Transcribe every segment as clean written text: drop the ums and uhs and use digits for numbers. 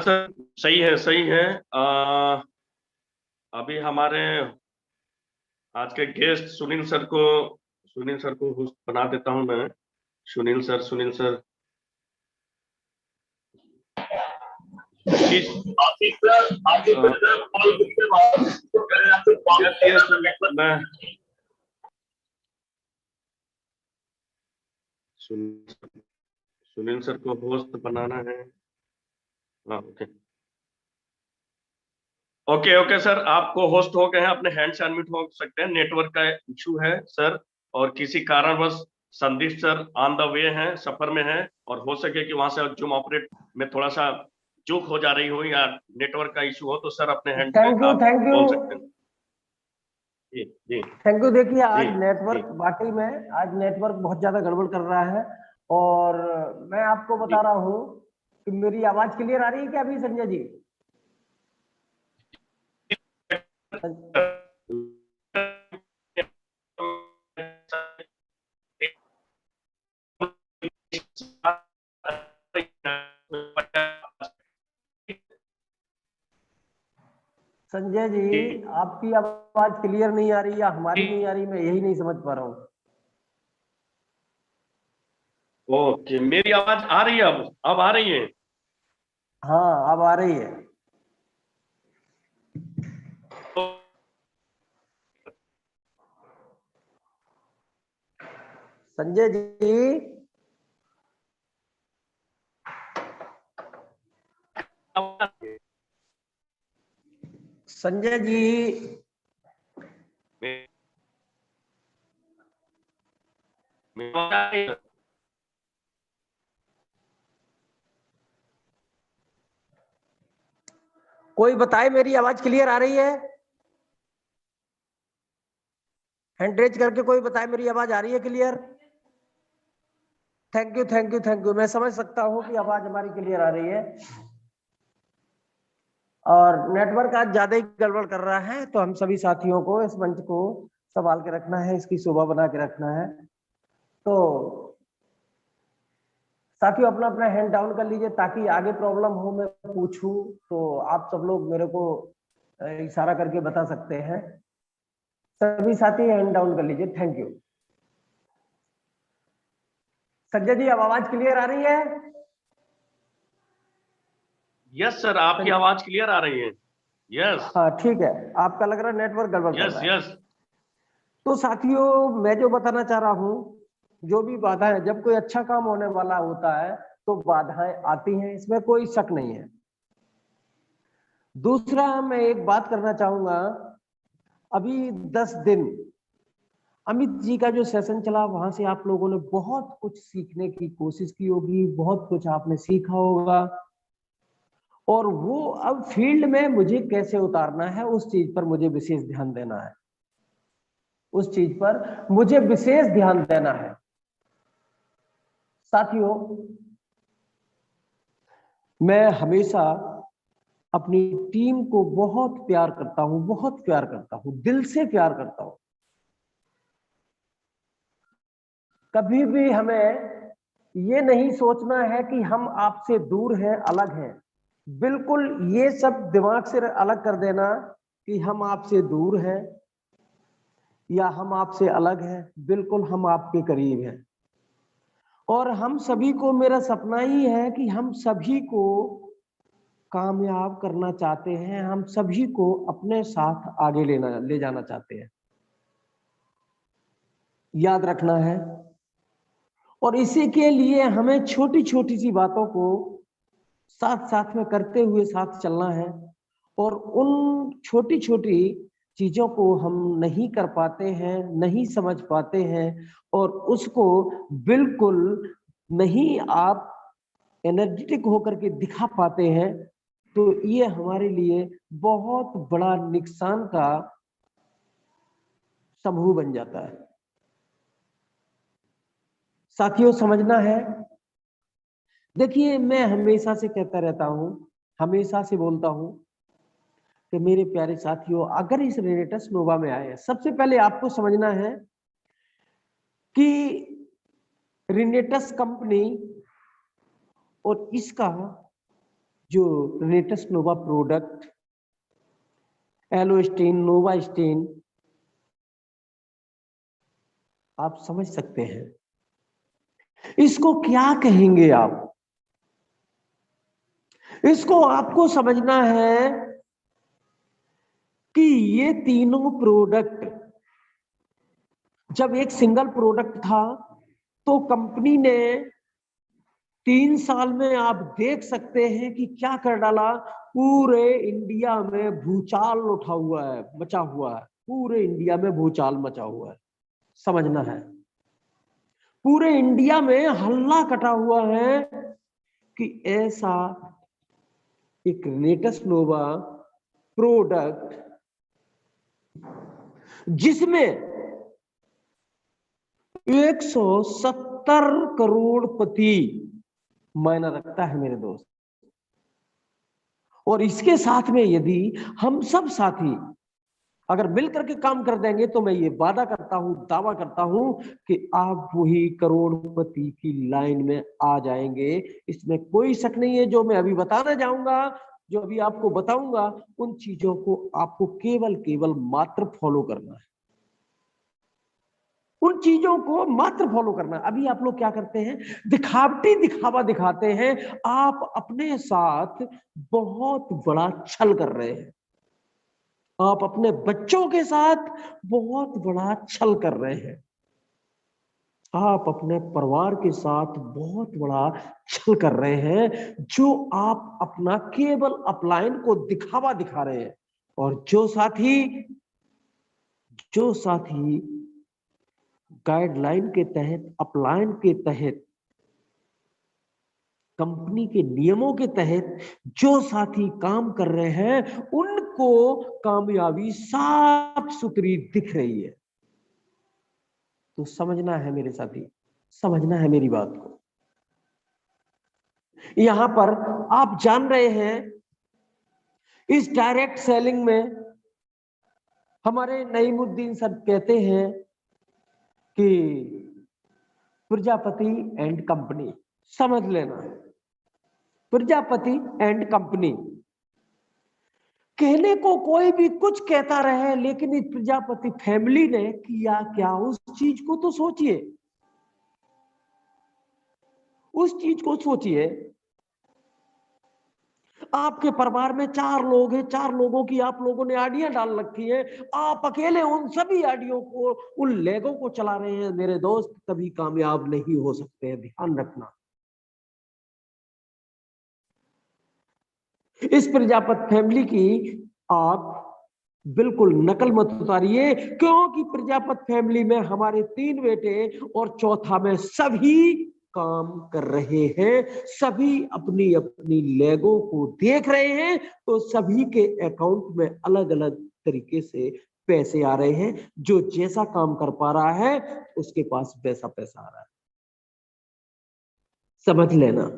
Sir सही है, सही है। अभी हमारे आज के गेस्ट सुनील सर को होस्ट बना देता हूं मैं। Sunil sir please. मैं सुनील सर को होस्ट बनाना है। हाँ, ओके ओके ओके सर, आपको होस्ट हो गए हैं, अपने हैंड से अनम्यूट हो सकते हैं। नेटवर्क का इशू है सर, और किसी कारणवश Sandeep sir on the way हैं, सफर में हैं, और हो सके कि वहां से जूम ऑपरेट में थोड़ा सा चूक हो जा रही हो या नेटवर्क का इशू हो, तो सर अपने हैंड से आप थैंक यू बोल सकते हैं। जी जी थैंक यू। देखिए आज जी नेटवर्क जी वाकई में आज नेटवर्क बहुत ज्यादा गड़बड़ कर रहा है, और मैं आपको बता जी। रहा हूँ कि मेरी आवाज क्लियर आ रही है क्या अभी संजय जी? संजय जी आपकी आवाज क्लियर नहीं आ रही या हमारी नहीं आ रही, मैं यही नहीं समझ पा रहा हूँ। ओके, मेरी आवाज आ रही है? अब आ रही है? हाँ अब आ रही है। संजय जी संजय जी कोई बताए मेरी आवाज क्लियर आ रही है? हैंड रेज करके कोई बताए मेरी आवाज आ रही है क्लियर? Thank you. मैं समझ सकता हूँ कि आवाज हमारी क्लियर आ रही है, और नेटवर्क आज ज्यादा ही गड़बड़ कर रहा है, तो हम सभी साथियों को इस मंच को संभाल के रखना है, इसकी शोभा बना के रखना है। तो साथियों अपना अपना हैंड डाउन कर लीजिए, ताकि आगे प्रॉब्लम हो मैं पूछूं तो आप सब लोग मेरे को इशारा करके बता सकते हैं। सभी साथी हैंड डाउन कर लीजिए। Thank you. संजय जी अब आवाज क्लियर आ रही है? यस सर, आपकी आवाज क्लियर आ रही है। यस हाँ ठीक है, आपका लग रहा है नेटवर्क गड़बड़ कर रहा है। यस। तो साथियों मैं जो बताना चाह रहा हूं, जो भी बाधाएं, जब कोई अच्छा काम होने वाला होता है तो बाधाएं आती हैं, इसमें कोई शक नहीं है। दूसरा मैं एक बात करना चाहूंगा, अभी 10 दिन अमित जी का जो सेशन चला, वहां से आप लोगों ने बहुत कुछ सीखने की कोशिश की होगी, बहुत कुछ आपने सीखा होगा, और वो अब फील्ड में मुझे कैसे उतारना है उस चीज पर मुझे विशेष ध्यान देना है, उस चीज पर मुझे विशेष ध्यान देना है। साथियों मैं हमेशा अपनी टीम को बहुत प्यार करता हूं, बहुत प्यार करता हूं, दिल से प्यार करता हूं। कभी भी हमें ये नहीं सोचना है कि हम आपसे दूर हैं, अलग हैं। बिल्कुल ये सब दिमाग से अलग कर देना कि हम आपसे दूर हैं या हम आपसे अलग हैं। बिल्कुल हम आपके करीब हैं, और हम सभी को, मेरा सपना ही है कि हम सभी को कामयाब करना चाहते हैं, हम सभी को अपने साथ आगे ले जाना चाहते हैं। याद रखना है, और इसी के लिए हमें छोटी छोटी सी बातों को साथ साथ में करते हुए साथ चलना है, और उन छोटी छोटी चीजों को हम नहीं कर पाते हैं, नहीं समझ पाते हैं, और उसको बिल्कुल नहीं आप एनर्जेटिक होकर के दिखा पाते हैं, तो ये हमारे लिए बहुत बड़ा नुकसान का समूह बन जाता है। साथियों समझना है, देखिए मैं हमेशा से कहता रहता हूं, हमेशा से बोलता हूं कि मेरे प्यारे साथियों, अगर इस रेनेटस नोवा में आए, सबसे पहले आपको समझना है कि रेनेटस कंपनी और इसका जो रेनेटस नोवा प्रोडक्ट, एलोस्टीन, नोवास्टीन, आप समझ सकते हैं। इसको क्या कहेंगे आप? इसको आपको समझना है कि ये तीनों प्रोडक्ट जब एक सिंगल प्रोडक्ट था तो कंपनी ने 3 साल में आप देख सकते हैं कि क्या कर डाला। पूरे इंडिया में भूचाल उठा हुआ है, मचा हुआ है। पूरे इंडिया में भूचाल मचा हुआ है, समझना है। पूरे इंडिया में हल्ला कटा हुआ है कि ऐसा एक रेनेटस नोवा प्रोडक्ट जिसमें 170 करोड़पति मायना रखता है मेरे दोस्त। और इसके साथ में यदि हम सब साथी अगर मिलकर के काम कर देंगे तो मैं ये वादा करता हूं, दावा करता हूं कि आप वही करोड़पति की लाइन में आ जाएंगे। इसमें कोई शक नहीं है। जो मैं अभी बताना जाऊंगा, जो अभी आपको बताऊंगा, उन चीजों को आपको केवल मात्र फॉलो करना है। उन चीजों को मात्र फॉलो करना। अभी आप लोग क्या करते हैं? दिखावटी दिखावा दिखाते हैं। आप अपने साथ बहुत बड़ा छल कर रहे हैं। आप अपने बच्चों के साथ बहुत बड़ा छल कर रहे हैं। आप अपने परिवार के साथ बहुत बड़ा छल कर रहे हैं। जो आप अपना केवल अपलाइन को दिखावा दिखा रहे हैं। और जो साथी गाइडलाइन के तहत, अपलाइन के तहत, कंपनी के नियमों के तहत जो साथी काम कर रहे हैं उनको कामयाबी साफ सुथरी दिख रही है। तो समझना है मेरे साथी, समझना है मेरी बात को। यहां पर आप जान रहे हैं इस डायरेक्ट सेलिंग में हमारे नईमुद्दीन सर कहते हैं कि प्रजापति एंड कंपनी, समझ लेना, प्रजापति एंड कंपनी। कहने को कोई भी कुछ कहता रहे, लेकिन इस प्रजापति फैमिली ने किया क्या, उस चीज को तो सोचिए। उस चीज को सोचिए। आपके परिवार में 4 लोग हैं, 4 लोगों की आप लोगों ने आडियां डाल रखी है। आप अकेले उन सभी आडियों को, उन लेगों को चला रहे हैं। मेरे दोस्त कभी कामयाब नहीं हो सकते हैं, ध्यान रखना। इस प्रजापति फैमिली की आप बिल्कुल नकल मत उतारिए, क्योंकि प्रजापति फैमिली में हमारे 3 बेटे और चौथा में सभी काम कर रहे हैं। सभी अपनी अपनी लेगों को देख रहे हैं। तो सभी के अकाउंट में अलग अलग तरीके से पैसे आ रहे हैं। जो जैसा काम कर पा रहा है उसके पास वैसा पैसा आ रहा है, समझ लेना।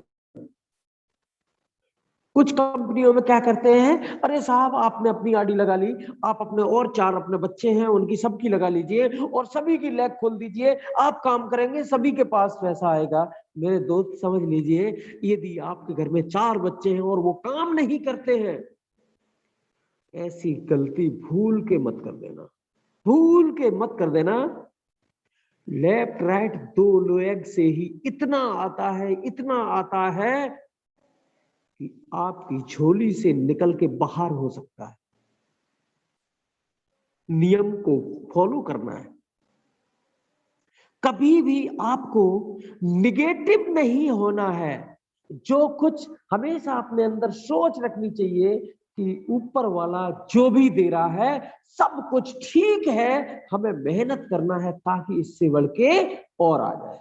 कुछ कंपनियों में क्या करते हैं, अरे साहब आपने अपनी आईडी लगा ली, आप अपने और 4 अपने बच्चे हैं उनकी सबकी लगा लीजिए और सभी की लैग खोल दीजिए, आप काम करेंगे सभी के पास पैसा आएगा। मेरे दोस्त समझ लीजिए, यदि आपके घर में 4 बच्चे हैं और वो काम नहीं करते हैं, ऐसी गलती भूल के मत कर देना, भूल के मत कर देना। लेफ्ट राइट 2 लेग से ही इतना आता है, इतना आता है कि आपकी झोली से निकल के बाहर हो सकता है। नियम को फॉलो करना है। कभी भी आपको निगेटिव नहीं होना है। जो कुछ हमेशा अपने अंदर सोच रखनी चाहिए कि ऊपर वाला जो भी दे रहा है सब कुछ ठीक है, हमें मेहनत करना है ताकि इससे बढ़ के और आ जाए।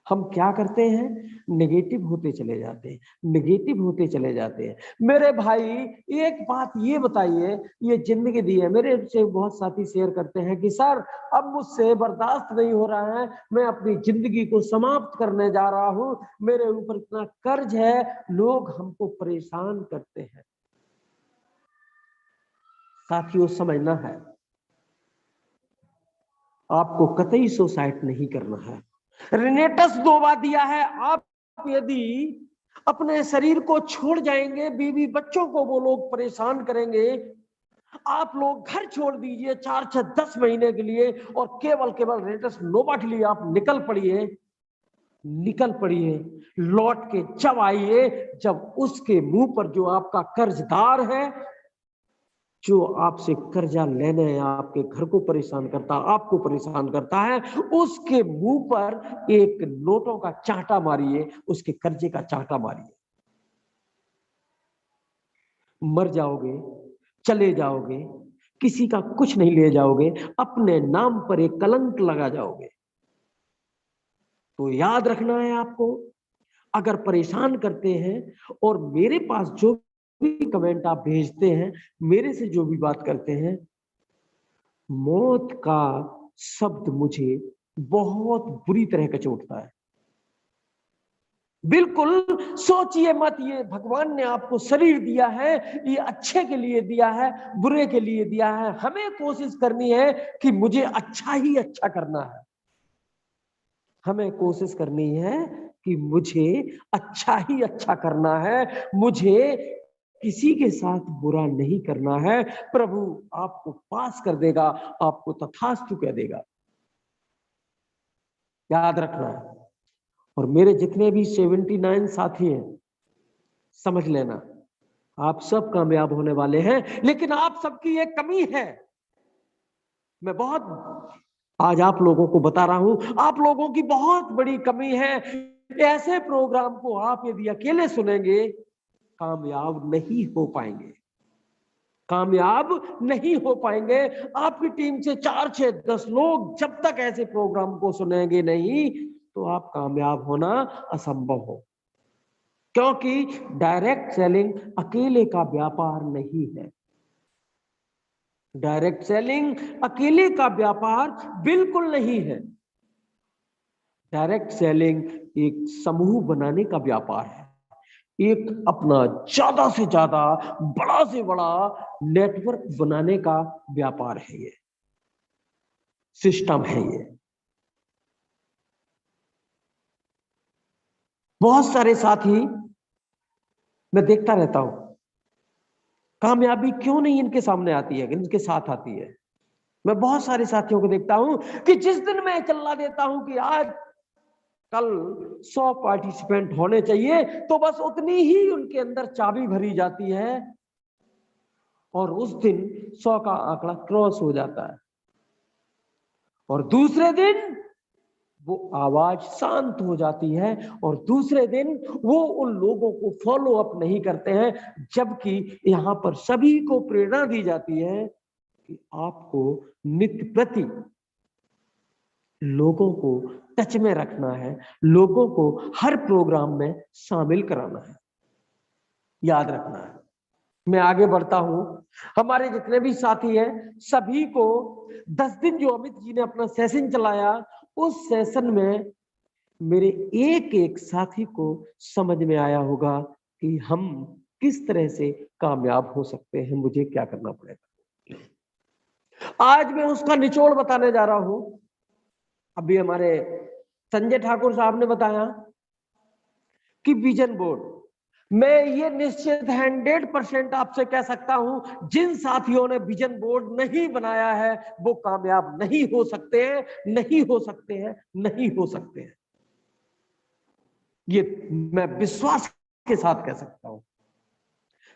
हम क्या करते हैं, नेगेटिव होते चले जाते हैं, नेगेटिव होते चले जाते हैं। मेरे भाई एक बात ये बताइए, ये जिंदगी दी है, मेरे से बहुत साथी शेयर करते हैं कि सर अब मुझसे बर्दाश्त नहीं हो रहा है, मैं अपनी जिंदगी को समाप्त करने जा रहा हूं, मेरे ऊपर इतना कर्ज है, लोग हमको परेशान करते हैं। साथियों समझना है, आपको कतई सुसाइड नहीं करना है। रेनेटस 2 बार दिया है। आप यदि अपने शरीर को छोड़ जाएंगे, बीवी बच्चों को वो लोग परेशान करेंगे। आप लोग घर छोड़ दीजिए 4 6 10 महीने के लिए और केवल रेटस नोवा के लिए आप निकल पड़िए। लौट के जब आइए, जब उसके मुंह पर जो आपका कर्जदार है, जो आपसे कर्जा लेने आपके घर को परेशान करता, आपको परेशान करता है, उसके मुंह पर एक नोटों का चांटा मारिए, उसके कर्जे का चांटा मारिए। मर जाओगे, चले जाओगे, किसी का कुछ नहीं ले जाओगे, अपने नाम पर एक कलंक लगा जाओगे। तो याद रखना है आपको, अगर परेशान करते हैं और मेरे पास जो भी कमेंट आप भेजते हैं, मेरे से जो भी बात करते हैं, मौत का शब्द मुझे बहुत बुरी तरह कचोटता है। बिल्कुल सोचिए मत, ये भगवान ने आपको शरीर दिया है, ये अच्छे के लिए दिया है, बुरे के लिए दिया है। हमें कोशिश करनी है कि मुझे अच्छा ही अच्छा करना है। हमें कोशिश करनी है कि मुझे अच्छा ही अच्छा करना है, मुझे किसी के साथ बुरा नहीं करना है। प्रभु आपको पास कर देगा, आपको तथास्तु कह देगा, याद रखना है। और मेरे जितने भी 79 साथी हैं, समझ लेना, आप सब कामयाब होने वाले हैं। लेकिन आप सबकी एक कमी है, मैं बहुत आज आप लोगों को बता रहा हूं, आप लोगों की बहुत बड़ी कमी है। ऐसे प्रोग्राम को आप यदि अकेले सुनेंगे, कामयाब नहीं हो पाएंगे, कामयाब नहीं हो पाएंगे। आपकी टीम से 4 6 10 लोग जब तक ऐसे प्रोग्राम को सुनेंगे नहीं, तो आप कामयाब होना असंभव हो। क्योंकि डायरेक्ट सेलिंग अकेले का व्यापार नहीं है। डायरेक्ट सेलिंग अकेले का व्यापार बिल्कुल नहीं है। डायरेक्ट सेलिंग एक समूह बनाने का व्यापार है, एक अपना ज्यादा से ज्यादा, बड़ा से बड़ा नेटवर्क बनाने का व्यापार है। ये सिस्टम है। ये बहुत सारे साथी मैं देखता रहता हूं, कामयाबी क्यों नहीं इनके सामने आती है, इनके साथ आती है। मैं बहुत सारे साथियों को देखता हूं कि जिस दिन मैं चला देता हूं कि आज कल 100 पार्टिसिपेंट होने चाहिए, तो बस उतनी ही उनके अंदर चाबी भरी जाती है और उस दिन 100 का आंकड़ा क्रॉस हो जाता है। और दूसरे दिन वो आवाज शांत हो जाती है और दूसरे दिन वो उन लोगों को फॉलो अप नहीं करते हैं, जबकि यहां पर सभी को प्रेरणा दी जाती है कि आपको नित्य प्रति लोगों को टच में रखना है, लोगों को हर प्रोग्राम में शामिल कराना है, याद रखना है। मैं आगे बढ़ता हूं, हमारे जितने भी साथी हैं सभी को 10 दिन जो अमित जी ने अपना सेशन चलाया, उस सेशन में मेरे एक एक साथी को समझ में आया होगा कि हम किस तरह से कामयाब हो सकते हैं, मुझे क्या करना पड़ेगा। आज मैं उसका निचोड़ बताने जा रहा हूं। अभी हमारे संजय ठाकुर साहब ने बताया कि विजन बोर्ड, मैं ये निश्चित 100% आपसे कह सकता हूं, जिन साथियों ने विजन बोर्ड नहीं बनाया है वो कामयाब नहीं हो सकते हैं, नहीं हो सकते हैं, नहीं हो सकते हैं। ये मैं विश्वास के साथ कह सकता हूं।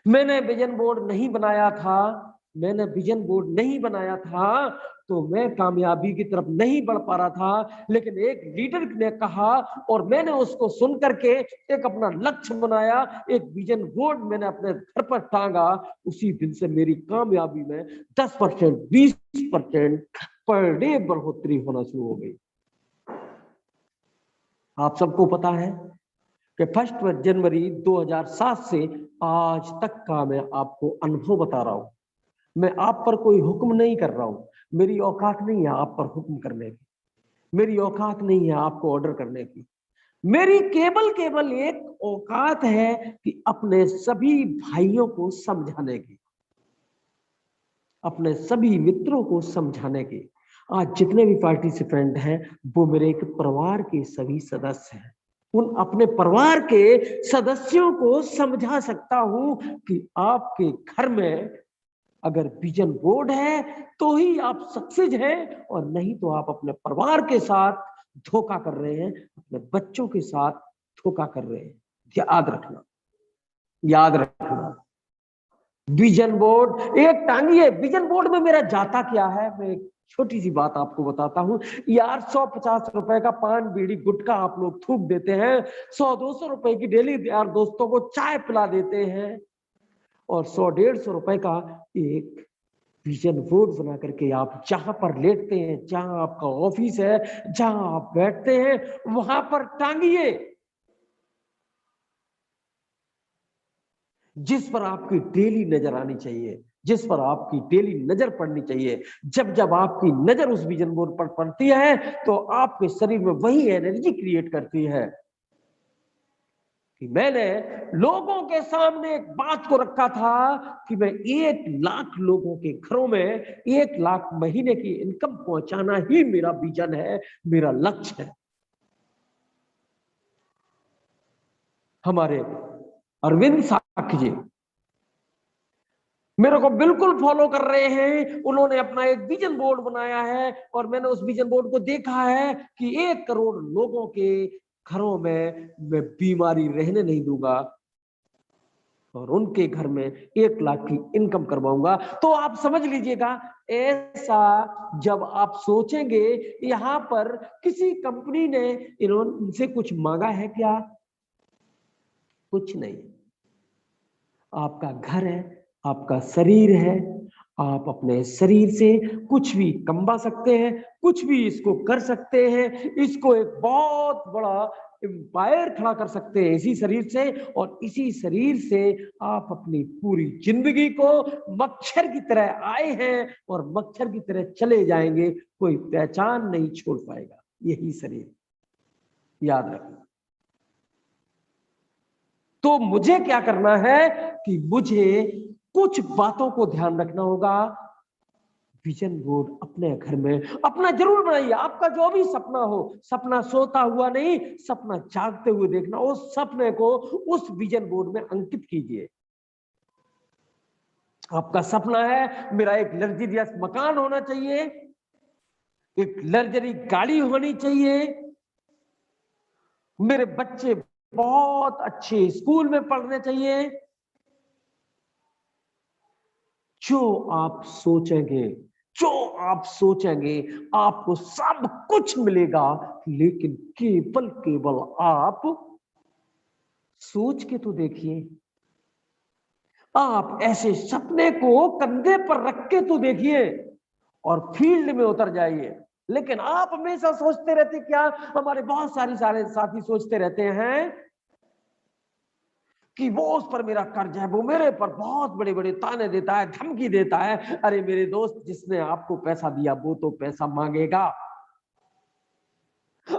मैंने विजन बोर्ड नहीं बनाया था, मैंने विजन बोर्ड नहीं बनाया था तो मैं कामयाबी की तरफ नहीं बढ़ पा रहा था। लेकिन एक लीडर ने कहा और मैंने उसको सुन करके एक अपना लक्ष्य बनाया, एक विजन बोर्ड मैंने अपने घर पर टांगा। उसी दिन से मेरी कामयाबी में 10% 20% पर डे बढ़ोतरी होना शुरू हो गई। आप सबको पता है कि 1 जनवरी 2007 से आज तक का मैं आपको अनुभव बता रहा हूं। मैं आप पर कोई हुक्म नहीं कर रहा हूं, मेरी औकात नहीं है आप पर हुक्म करने की, मेरी औकात नहीं है आपको ऑर्डर करने की। मेरी केवल एक औकात है कि अपने सभी भाइयों को समझाने की, अपने सभी मित्रों को समझाने की। आज जितने भी पार्टिसिपेंट हैं वो मेरे एक परिवार के सभी सदस्य हैं। उन अपने परिवार के सदस्यों को समझा सकता हूं कि आपके घर में अगर विजन बोर्ड है तो ही आप सक्सेस हैं, और नहीं तो आप अपने परिवार के साथ धोखा कर रहे हैं, अपने बच्चों के साथ धोखा कर रहे हैं। याद रखना, याद रखना। विजन बोर्ड एक टांगिए। विजन बोर्ड में मेरा जाता क्या है, मैं एक छोटी सी बात आपको बताता हूं यार। 150 रुपए का पान बीड़ी गुटखा आप लोग थूक देते हैं, 100-200 रुपए की डेली यार दोस्तों को चाय पिला देते हैं, और 100-150 रुपए का एक विजन बोर्ड बना करके आप जहां पर लेटते हैं, जहां आपका ऑफिस है, जहां आप बैठते हैं, वहां पर टांगिए, जिस पर आपकी डेली नजर आनी चाहिए, जिस पर आपकी डेली नजर पड़नी चाहिए। जब जब आपकी नजर उस विजन बोर्ड पर पड़ती है तो आपके शरीर में वही एनर्जी क्रिएट करती है कि मैंने लोगों के सामने एक बात को रखा था कि मैं 1 लाख लोगों के घरों में 1 लाख महीने की इनकम पहुंचाना ही मेरा विजन है, मेरा लक्ष्य है। हमारे अरविंद साखी जी मेरे को बिल्कुल फॉलो कर रहे हैं। उन्होंने अपना एक विजन बोर्ड बनाया है और मैंने उस विजन बोर्ड को देखा है कि 1 करोड़ लोगों के घरों में मैं बीमारी रहने नहीं दूंगा और उनके घर में 1 लाख की इनकम करवाऊंगा। तो आप समझ लीजिएगा, ऐसा जब आप सोचेंगे, यहां पर किसी कंपनी ने इनसे कुछ मांगा है क्या? कुछ नहीं। आपका घर है, आपका शरीर है, आप अपने शरीर से कुछ भी कमा सकते हैं, कुछ भी इसको कर सकते हैं, इसको एक बहुत बड़ा एम्पायर खड़ा कर सकते हैं इसी शरीर से, और इसी शरीर से आप अपनी पूरी जिंदगी को मच्छर की तरह आए हैं और मच्छर की तरह चले जाएंगे, कोई पहचान नहीं छोड़ पाएगा। यही शरीर, याद रखना। तो मुझे क्या करना है कि मुझे कुछ बातों को ध्यान रखना होगा। विजन बोर्ड अपने घर में अपना जरूर बनाइए। आपका जो भी सपना हो, सपना सोता हुआ नहीं, सपना जागते हुए देखना, उस सपने को उस विजन बोर्ड में अंकित कीजिए। आपका सपना है मेरा एक लग्जरियस मकान होना चाहिए, एक लग्जरी गाड़ी होनी चाहिए, मेरे बच्चे बहुत अच्छे स्कूल में पढ़ने चाहिए। जो आप सोचेंगे, जो आप सोचेंगे आपको सब कुछ मिलेगा, लेकिन केवल केवल आप सोच के तो देखिए। आप ऐसे सपने को कंधे पर रख के तो देखिए और फील्ड में उतर जाइए। लेकिन आप हमेशा सोचते रहते, क्या हमारे बहुत सारे साथी सोचते रहते हैं कि वो उस पर मेरा कर्ज है, वो मेरे पर बहुत बड़े बड़े ताने देता है, धमकी देता है। अरे मेरे दोस्त, जिसने आपको पैसा दिया वो तो पैसा मांगेगा।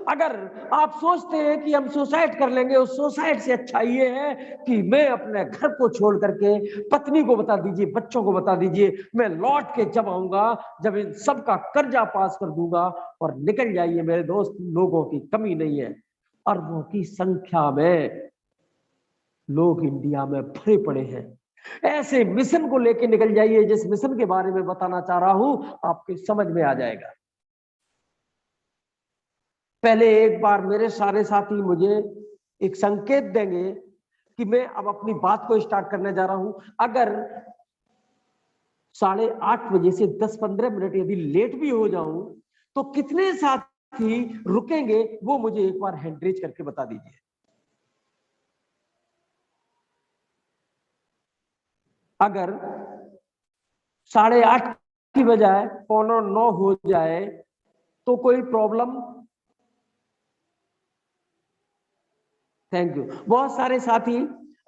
अगर आप सोचते हैं कि हम सुसाइड कर लेंगे, उस सुसाइड से अच्छा ये है कि मैं अपने घर को छोड़ करके, पत्नी को बता दीजिए, बच्चों को बता दीजिए, मैं लौट के जब आऊंगा, जब इन सब का कर्जा पास कर दूंगा, और निकल जाइए मेरे दोस्त। लोगों की कमी नहीं है, अरबों की संख्या में लोग इंडिया में भरे पड़े हैं। ऐसे मिशन को लेकर निकल जाइए, जिस मिशन के बारे में बताना चाह रहा हूं आपके समझ में आ जाएगा। पहले एक बार मेरे सारे साथी मुझे एक संकेत देंगे कि मैं अब अपनी बात को स्टार्ट करने जा रहा हूं। अगर 8:30 बजे से 10-15 मिनट यदि लेट भी हो जाऊं तो कितने साथी रुकेंगे, वो मुझे एक बार हैंड रेज करके बता दीजिए। अगर 8:30 की बजाय 8:45 हो जाए तो कोई प्रॉब्लम? Thank you. बहुत सारे साथी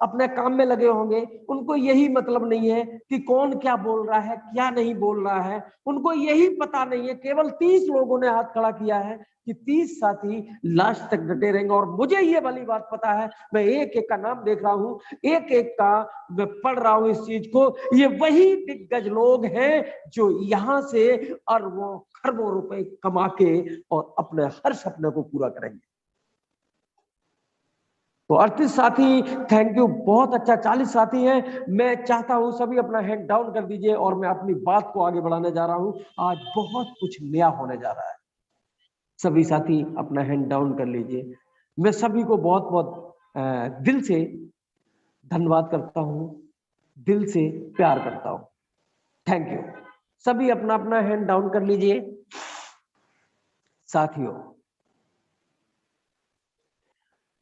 अपने काम में लगे होंगे, उनको यही मतलब नहीं है कि कौन क्या बोल रहा है, क्या नहीं बोल रहा है, उनको यही पता नहीं है। केवल 30 लोगों ने हाथ खड़ा किया है कि 30 साथी लास्ट तक डटे रहेंगे। और मुझे ये वाली बात पता है, मैं एक एक का नाम देख रहा हूं, एक एक का मैं पढ़ रहा हूं इस चीज को। ये वही दिग्गज लोग हैं जो यहां से अरबों खरबों रुपए कमा के और अपने हर सपने को पूरा करेंगे। तो 38 साथी, थैंक यू, बहुत अच्छा। 40 साथी हैं। मैं चाहता हूं सभी अपना हैंड डाउन कर दीजिए और मैं अपनी बात को आगे बढ़ाने जा रहा हूं। आज बहुत कुछ नया होने जा रहा है। सभी साथी अपना हैंड डाउन कर लीजिए। मैं सभी को बहुत बहुत दिल से धन्यवाद करता हूं, दिल से प्यार करता हूं। Thank you. सभी अपना अपना हैंड डाउन कर लीजिए। साथियों,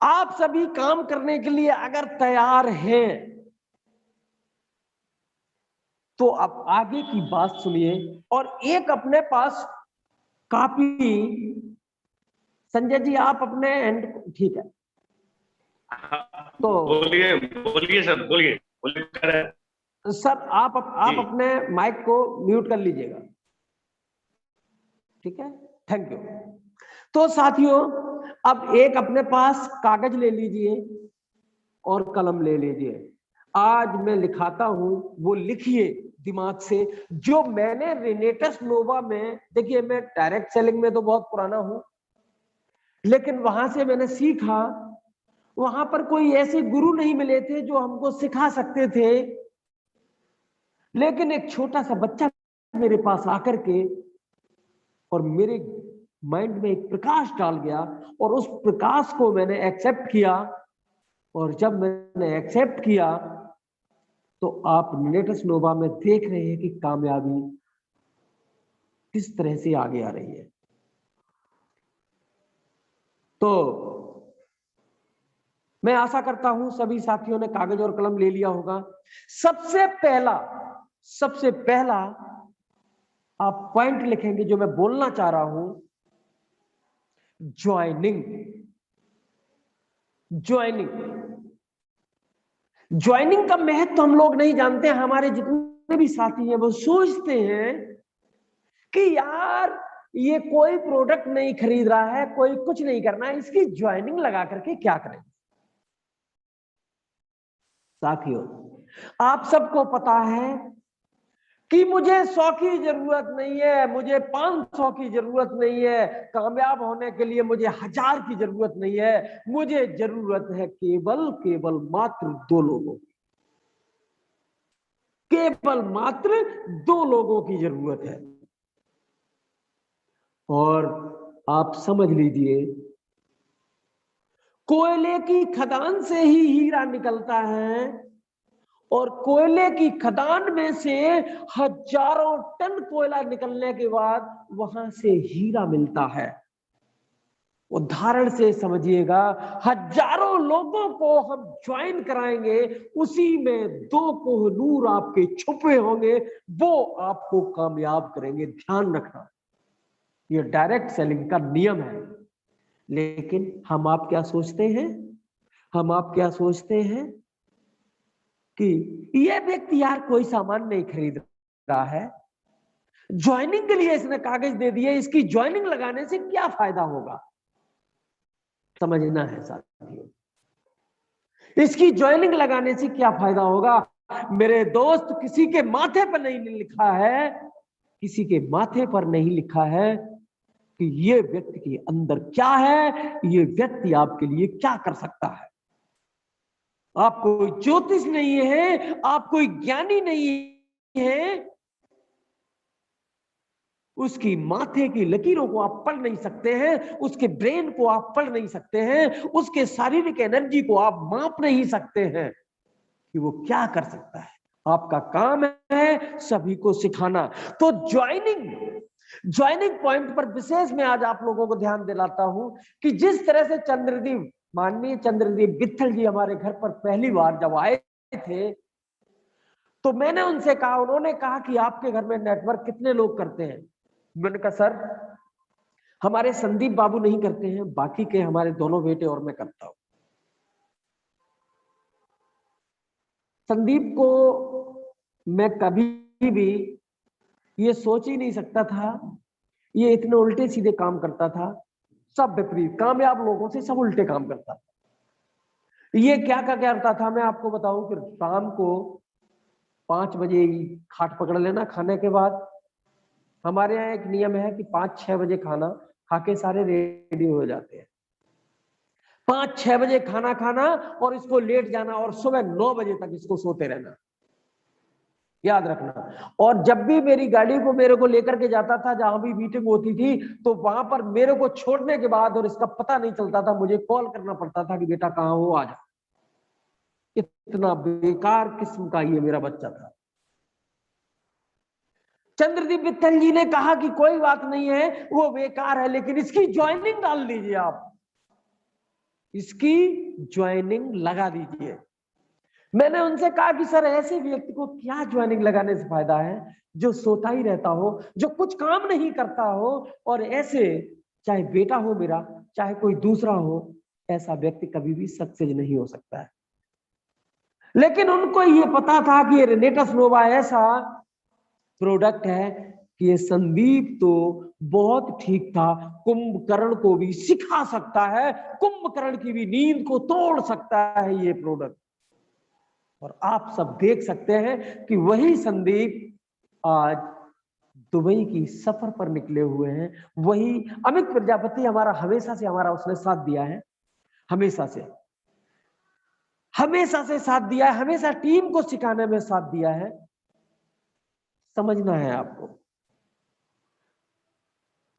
आप सभी काम करने के लिए अगर तैयार हैं तो आप आगे की बात सुनिए और एक अपने पास कॉपी। संजय जी आप अपने एंड, ठीक है, तो बोलिए बोलिए सर, बोलिए बोलिए। सर आप अपने माइक को म्यूट कर लीजिएगा, ठीक है, थैंक यू। तो साथियों, अब एक अपने पास कागज ले लीजिए और कलम ले लीजिए। आज मैं लिखाता हूं, वो लिखिए दिमाग से। जो मैंने रेनेटस नोवा में, देखिए मैं डायरेक्ट सेलिंग में तो बहुत पुराना हूं, लेकिन वहां से मैंने सीखा। वहां पर कोई ऐसे गुरु नहीं मिले थे जो हमको सिखा सकते थे, लेकिन एक छोटा सा बच्चा मेरे पास आकर के और मेरे माइंड में एक प्रकाश डाल गया और उस प्रकाश को मैंने एक्सेप्ट किया। और जब मैंने एक्सेप्ट किया तो आप रेनेटस नोवा में देख रहे हैं कि कामयाबी किस तरह से आगे आ रही है। तो मैं आशा करता हूं सभी साथियों ने कागज और कलम ले लिया होगा। सबसे पहला आप पॉइंट लिखेंगे जो मैं बोलना चाह रहा हूं, ज्वाइनिंग। ज्वाइनिंग का महत्व हम लोग नहीं जानते। हमारे जितने भी साथी हैं वो सोचते हैं कि यार ये कोई प्रोडक्ट नहीं खरीद रहा है, कोई कुछ नहीं करना है, इसकी ज्वाइनिंग लगा करके क्या करें। साथियों, आप सबको पता है कि मुझे 100 की जरूरत नहीं है, मुझे 500 की जरूरत नहीं है, कामयाब होने के लिए मुझे 1000 की जरूरत नहीं है। मुझे जरूरत है केवल मात्र 2 लोगों की। केवल मात्र 2 लोगों की जरूरत है। और आप समझ लीजिए, कोयले की खदान से ही हीरा निकलता है और कोयले की खदान में से हजारों टन कोयला निकलने के बाद वहां से हीरा मिलता है। उदाहरण से समझिएगा, हजारों लोगों को हम ज्वाइन कराएंगे, उसी में 2 कोहिनूर आपके छुपे होंगे, वो आपको कामयाब करेंगे। ध्यान रखना, ये डायरेक्ट सेलिंग का नियम है। लेकिन हम आप क्या सोचते हैं कि ये व्यक्ति यार कोई सामान नहीं खरीद रहा है, ज्वाइनिंग के लिए इसने कागज दे दिए, इसकी ज्वाइनिंग लगाने से क्या फायदा होगा। समझना है साथियों, इसकी ज्वाइनिंग लगाने से क्या फायदा होगा। मेरे दोस्त, किसी के माथे पर नहीं लिखा है, किसी के माथे पर नहीं लिखा है कि ये व्यक्ति के अंदर क्या है, ये व्यक्ति आपके लिए क्या कर सकता है। आप कोई ज्योतिष नहीं है, आप कोई ज्ञानी नहीं है, उसकी माथे की लकीरों को आप पढ़ नहीं सकते हैं, उसके ब्रेन को आप पढ़ नहीं सकते हैं, उसके शारीरिक एनर्जी को आप माप नहीं सकते हैं कि वो क्या कर सकता है। आपका काम है सभी को सिखाना। तो ज्वाइनिंग पॉइंट पर विशेष मैं आज आप लोगों को ध्यान दिलाता हूं कि जिस तरह से चंद्रदीप, माननीय चंद्रदीप विट्ठल जी हमारे घर पर पहली बार जब आए थे तो मैंने उनसे कहा, उन्होंने कहा कि आपके घर में नेटवर्क कितने लोग करते हैं। मैंने कहा सर हमारे संदीप बाबू नहीं करते हैं, बाकी के हमारे दोनों बेटे और मैं करता हूं। संदीप को मैं कभी भी ये सोच ही नहीं सकता था, ये इतने उल्टे सीधे काम करता था, सब विपरीत। कामयाब लोगों से सब उल्टे काम करता था। ये क्या करता था मैं आपको बताऊं कि शाम को 5 बजे खाट पकड़ लेना खाने के बाद। हमारे यहाँ एक नियम है कि 5-6 बजे खाना खा के सारे रेडी हो जाते हैं। 5-6 बजे खाना खाना और इसको लेट जाना और सुबह 9 बजे तक इसको सोते रहना, याद रखना। और जब भी मेरी गाड़ी को मेरे को लेकर के जाता था, जहां भी मीटिंग होती थी, तो वहां पर मेरे को छोड़ने के बाद और इसका पता नहीं चलता था, मुझे कॉल करना पड़ता था कि बेटा कहाँ हो, आ जा। इतना बेकार किस्म का ये मेरा बच्चा था। चंद्रदीप मित्तल जी ने कहा कि कोई बात नहीं है, वो बेकार है, लेकिन इसकी ज्वाइनिंग डाल दीजिए, आप इसकी ज्वाइनिंग लगा दीजिए। मैंने उनसे कहा कि सर ऐसे व्यक्ति को क्या ज्वाइनिंग लगाने से फायदा है, जो सोता ही रहता हो, जो कुछ काम नहीं करता हो, और ऐसे चाहे बेटा हो मेरा, चाहे कोई दूसरा हो, ऐसा व्यक्ति कभी भी सक्सेस नहीं हो सकता है। लेकिन उनको ये पता था कि रेनेटस नोवा ऐसा प्रोडक्ट है कि ये संदीप तो बहुत ठीक था, कुंभकर्ण को भी सिखा सकता है, कुंभकर्ण की भी नींद को तोड़ सकता है ये प्रोडक्ट। और आप सब देख सकते हैं कि वही संदीप आज दुबई की सफर पर निकले हुए हैं। वही अमित प्रजापति हमारा हमेशा से हमारा उसने साथ दिया है, हमेशा से साथ दिया है, हमेशा टीम को सिखाने में साथ दिया है। समझना है आपको।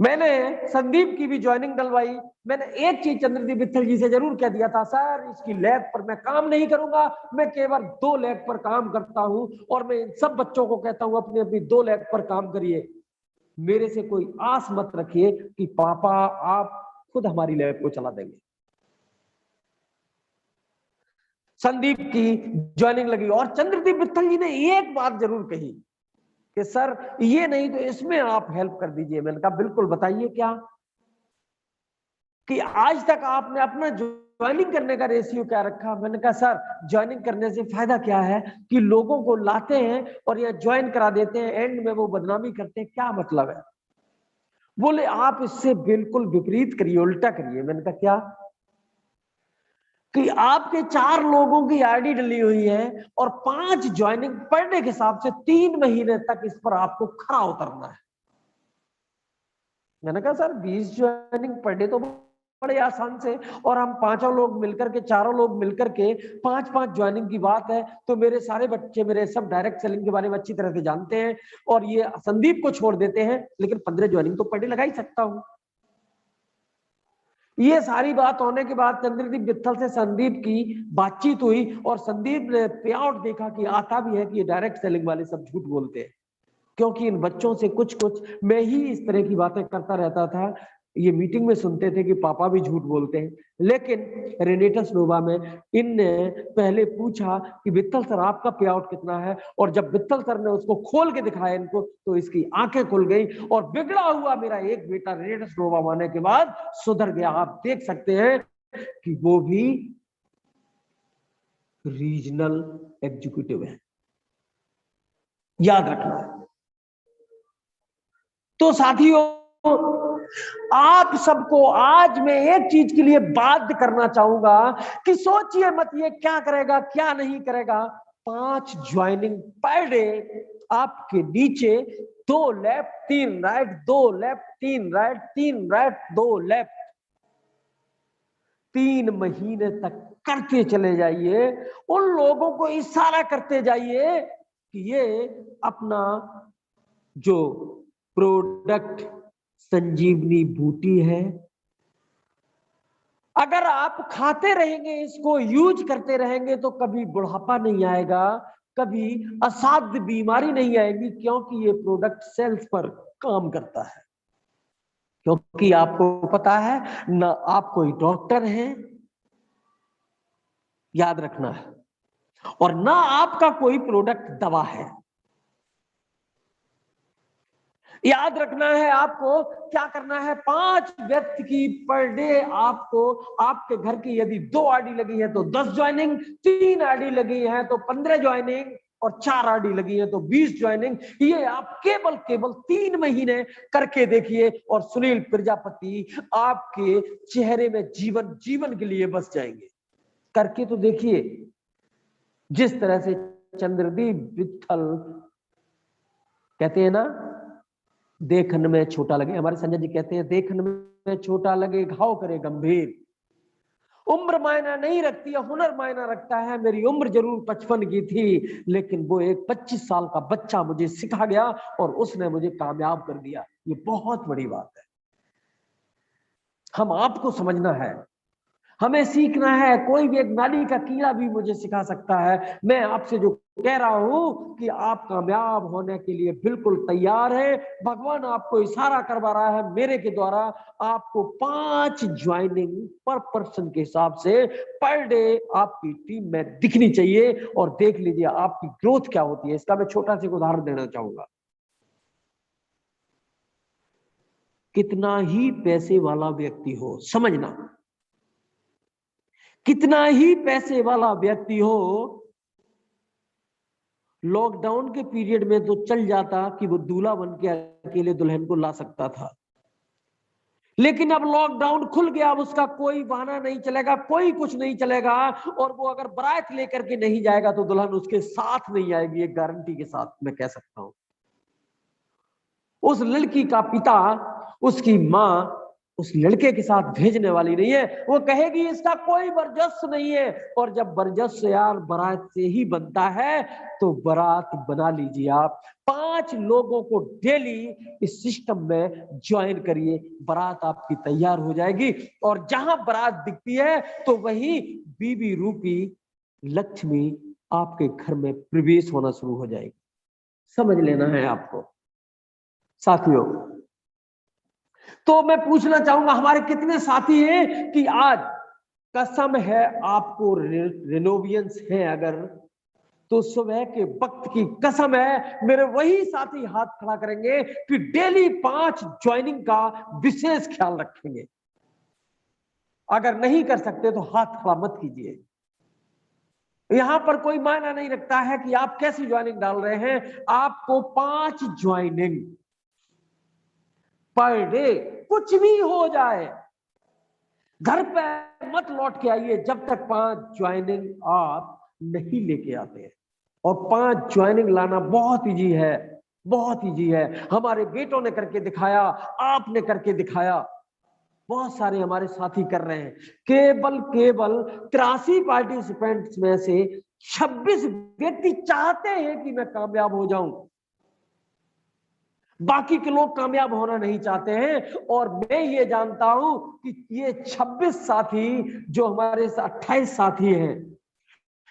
मैंने संदीप की भी ज्वाइनिंग डलवाई। मैंने एक चीज चंद्रदीप मित्तल जी से जरूर कह दिया था, सर इसकी लैब पर मैं काम नहीं करूंगा, मैं केवल 2 लैब पर काम करता हूं, और मैं इन सब बच्चों को कहता हूं अपनी अपनी 2 लैब पर काम करिए। मेरे से कोई आस मत रखिए कि पापा आप खुद हमारी लैब को चला देंगे। संदीप की ज्वाइनिंग लगी, और चंद्रदीप मित्तल जी ने एक बात जरूर कही कि सर ये नहीं तो इसमें आप हेल्प कर दीजिए। मैंने कहा बिल्कुल, बताइए क्या। कि आज तक आपने अपना ज्वाइनिंग करने का रेशियो क्या रखा। मैंने कहा सर ज्वाइनिंग करने से फायदा क्या है कि लोगों को लाते हैं और यहाँ ज्वाइन करा देते हैं, एंड में वो बदनामी करते हैं, क्या मतलब है। बोले आप इससे बिल्कुल विपरीत करिए, उल्टा करिए। मैंने कहा क्या। कि आपके 4 लोगों की आईडी डली हुई है और 5 ज्वाइनिंग पर डे के हिसाब से 3 महीने तक इस पर आपको खरा उतरना है। मैंने कहा सर 20 ज्वाइनिंग पर डे तो बड़े आसान से, और हम 5 लोग मिलकर के 4 लोग मिलकर के 5-5 ज्वाइनिंग की बात है, तो मेरे सारे बच्चे मेरे सब डायरेक्ट सेलिंग के बारे में अच्छी तरह से जानते हैं, और ये संदीप को छोड़ देते हैं, लेकिन 15 ज्वाइनिंग तो पर डे लगा ही सकता हूं। ये सारी बात होने के बाद चंद्रदीप मित्तल से संदीप की बातचीत हुई, और संदीप ने पे आउट देखा कि आता भी है कि ये डायरेक्ट सेलिंग वाले सब झूठ बोलते हैं, क्योंकि इन बच्चों से कुछ मैं ही इस तरह की बातें करता रहता था। ये मीटिंग में सुनते थे कि पापा भी झूठ बोलते हैं। लेकिन रेनेटस नोवा में इनने पहले पूछा कि वित्तल सर आपका पे आउट कितना है, और जब वित्तल सर ने उसको खोल के दिखाया इनको, तो इसकी आंखें खुल गई, और बिगड़ा हुआ मेरा एक बेटा रेनेटस नोवा आने के बाद सुधर गया। आप देख सकते हैं कि वो भी रीजनल एग्जीक्यूटिव है, याद रखना। तो साथियों आप सबको आज मैं एक चीज के लिए बाध्य करना चाहूंगा कि सोचिए मत ये क्या करेगा क्या नहीं करेगा। 5 ज्वाइनिंग पर डे आपके नीचे 2 left 3 right, 2 left 3 right, 3 right 2 left, 3 महीने तक करते चले जाइए। उन लोगों को इशारा करते जाइए कि ये अपना जो प्रोडक्ट संजीवनी बूटी है, अगर आप खाते रहेंगे, इसको यूज करते रहेंगे, तो कभी बुढ़ापा नहीं आएगा, कभी असाध्य बीमारी नहीं आएगी, क्योंकि ये प्रोडक्ट सेल्स पर काम करता है। क्योंकि आपको पता है ना, आप कोई डॉक्टर हैं, याद रखना है, और ना आपका कोई प्रोडक्ट दवा है। याद रखना है आपको क्या करना है। 5 व्यक्ति की पर डे आपको, आपके घर की यदि 2 आईडी लगी है तो 10 ज्वाइनिंग, 3 आईडी लगी है तो 15 ज्वाइनिंग, और 4 आईडी लगी है तो 20 ज्वाइनिंग। ये आप केवल 3 महीने करके देखिए, और सुनील प्रजापति आपके चेहरे में जीवन के लिए बस जाएंगे। करके तो देखिए। जिस तरह से चंद्रदीप मित्तल कहते हैं ना, देखन में छोटा लगे, हमारे संजय जी कहते हैं देखन में छोटा लगे घाव करे गंभीर। उम्र मायना नहीं रखती है, हुनर मायना रखता है। मेरी उम्र जरूर 55 की थी, लेकिन वो एक 25 साल का बच्चा मुझे सिखा गया और उसने मुझे कामयाब कर दिया। ये बहुत बड़ी बात है। हम आपको समझना है, हमें सीखना है। कोई भी एक नाली का कीड़ा भी मुझे सिखा सकता है। मैं आपसे जो कह रहा हूं कि आप कामयाब होने के लिए बिल्कुल तैयार है। भगवान आपको इशारा करवा रहा है मेरे के द्वारा। आपको 5 ज्वाइनिंग पर पर्सन के हिसाब से पर डे आपकी टीम में दिखनी चाहिए। और देख लीजिए आपकी ग्रोथ क्या होती है। इसका मैं छोटा सा उदाहरण देना चाहूंगा। कितना ही पैसे वाला व्यक्ति हो, समझना, कितना ही पैसे वाला व्यक्ति हो, लॉकडाउन के पीरियड में तो चल जाता कि वो दूल्हा बन के अकेले दुल्हन को ला सकता था। लेकिन अब लॉकडाउन खुल गया, अब उसका कोई बहाना नहीं चलेगा, कोई कुछ नहीं चलेगा। और वो अगर बारात लेकर के नहीं जाएगा तो दुल्हन उसके साथ नहीं आएगी, एक गारंटी के साथ मैं कह सकता हूं। उस लड़की का पिता, उसकी मां उस लड़के के साथ भेजने वाली नहीं है। वो कहेगी इसका कोई बरजस नहीं है। और जब बरजस यार बारात से ही बनता है तो बारात बना लीजिए आप। 5 लोगों को डेली इस सिस्टम में ज्वाइन करिए, बारात आपकी तैयार हो जाएगी। और जहां बारात दिखती है तो वही बीबी रूपी लक्ष्मी आपके घर में प्रवेश होना शुरू हो जाएगी। समझ लेना है आपको साथियों। तो मैं पूछना चाहूंगा, हमारे कितने साथी हैं कि आज कसम है आपको रेनोवियंस है अगर, तो सुबह के वक्त की कसम है मेरे वही साथी हाथ खड़ा करेंगे कि डेली 5 ज्वाइनिंग का विशेष ख्याल रखेंगे। अगर नहीं कर सकते तो हाथ खड़ा मत कीजिए। यहां पर कोई मायना नहीं रखता है कि आप कैसी ज्वाइनिंग डाल रहे हैं। आपको 5 ज्वाइनिंग पर डे, कुछ भी हो जाए, घर पे मत लौट के आइए जब तक 5 ज्वाइनिंग आप नहीं लेके आते हैं। और 5 ज्वाइनिंग लाना बहुत इजी है, बहुत इजी है। हमारे बेटों ने करके दिखाया, आपने करके दिखाया, बहुत सारे हमारे साथी कर रहे हैं। केवल 83 पार्टिसिपेंट्स में से 26 व्यक्ति चाहते हैं कि मैं कामयाब हो जाऊं। बाकी के लोग कामयाब होना नहीं चाहते हैं। और मैं ये जानता हूं कि ये 26 साथी जो हमारे 28 साथी हैं,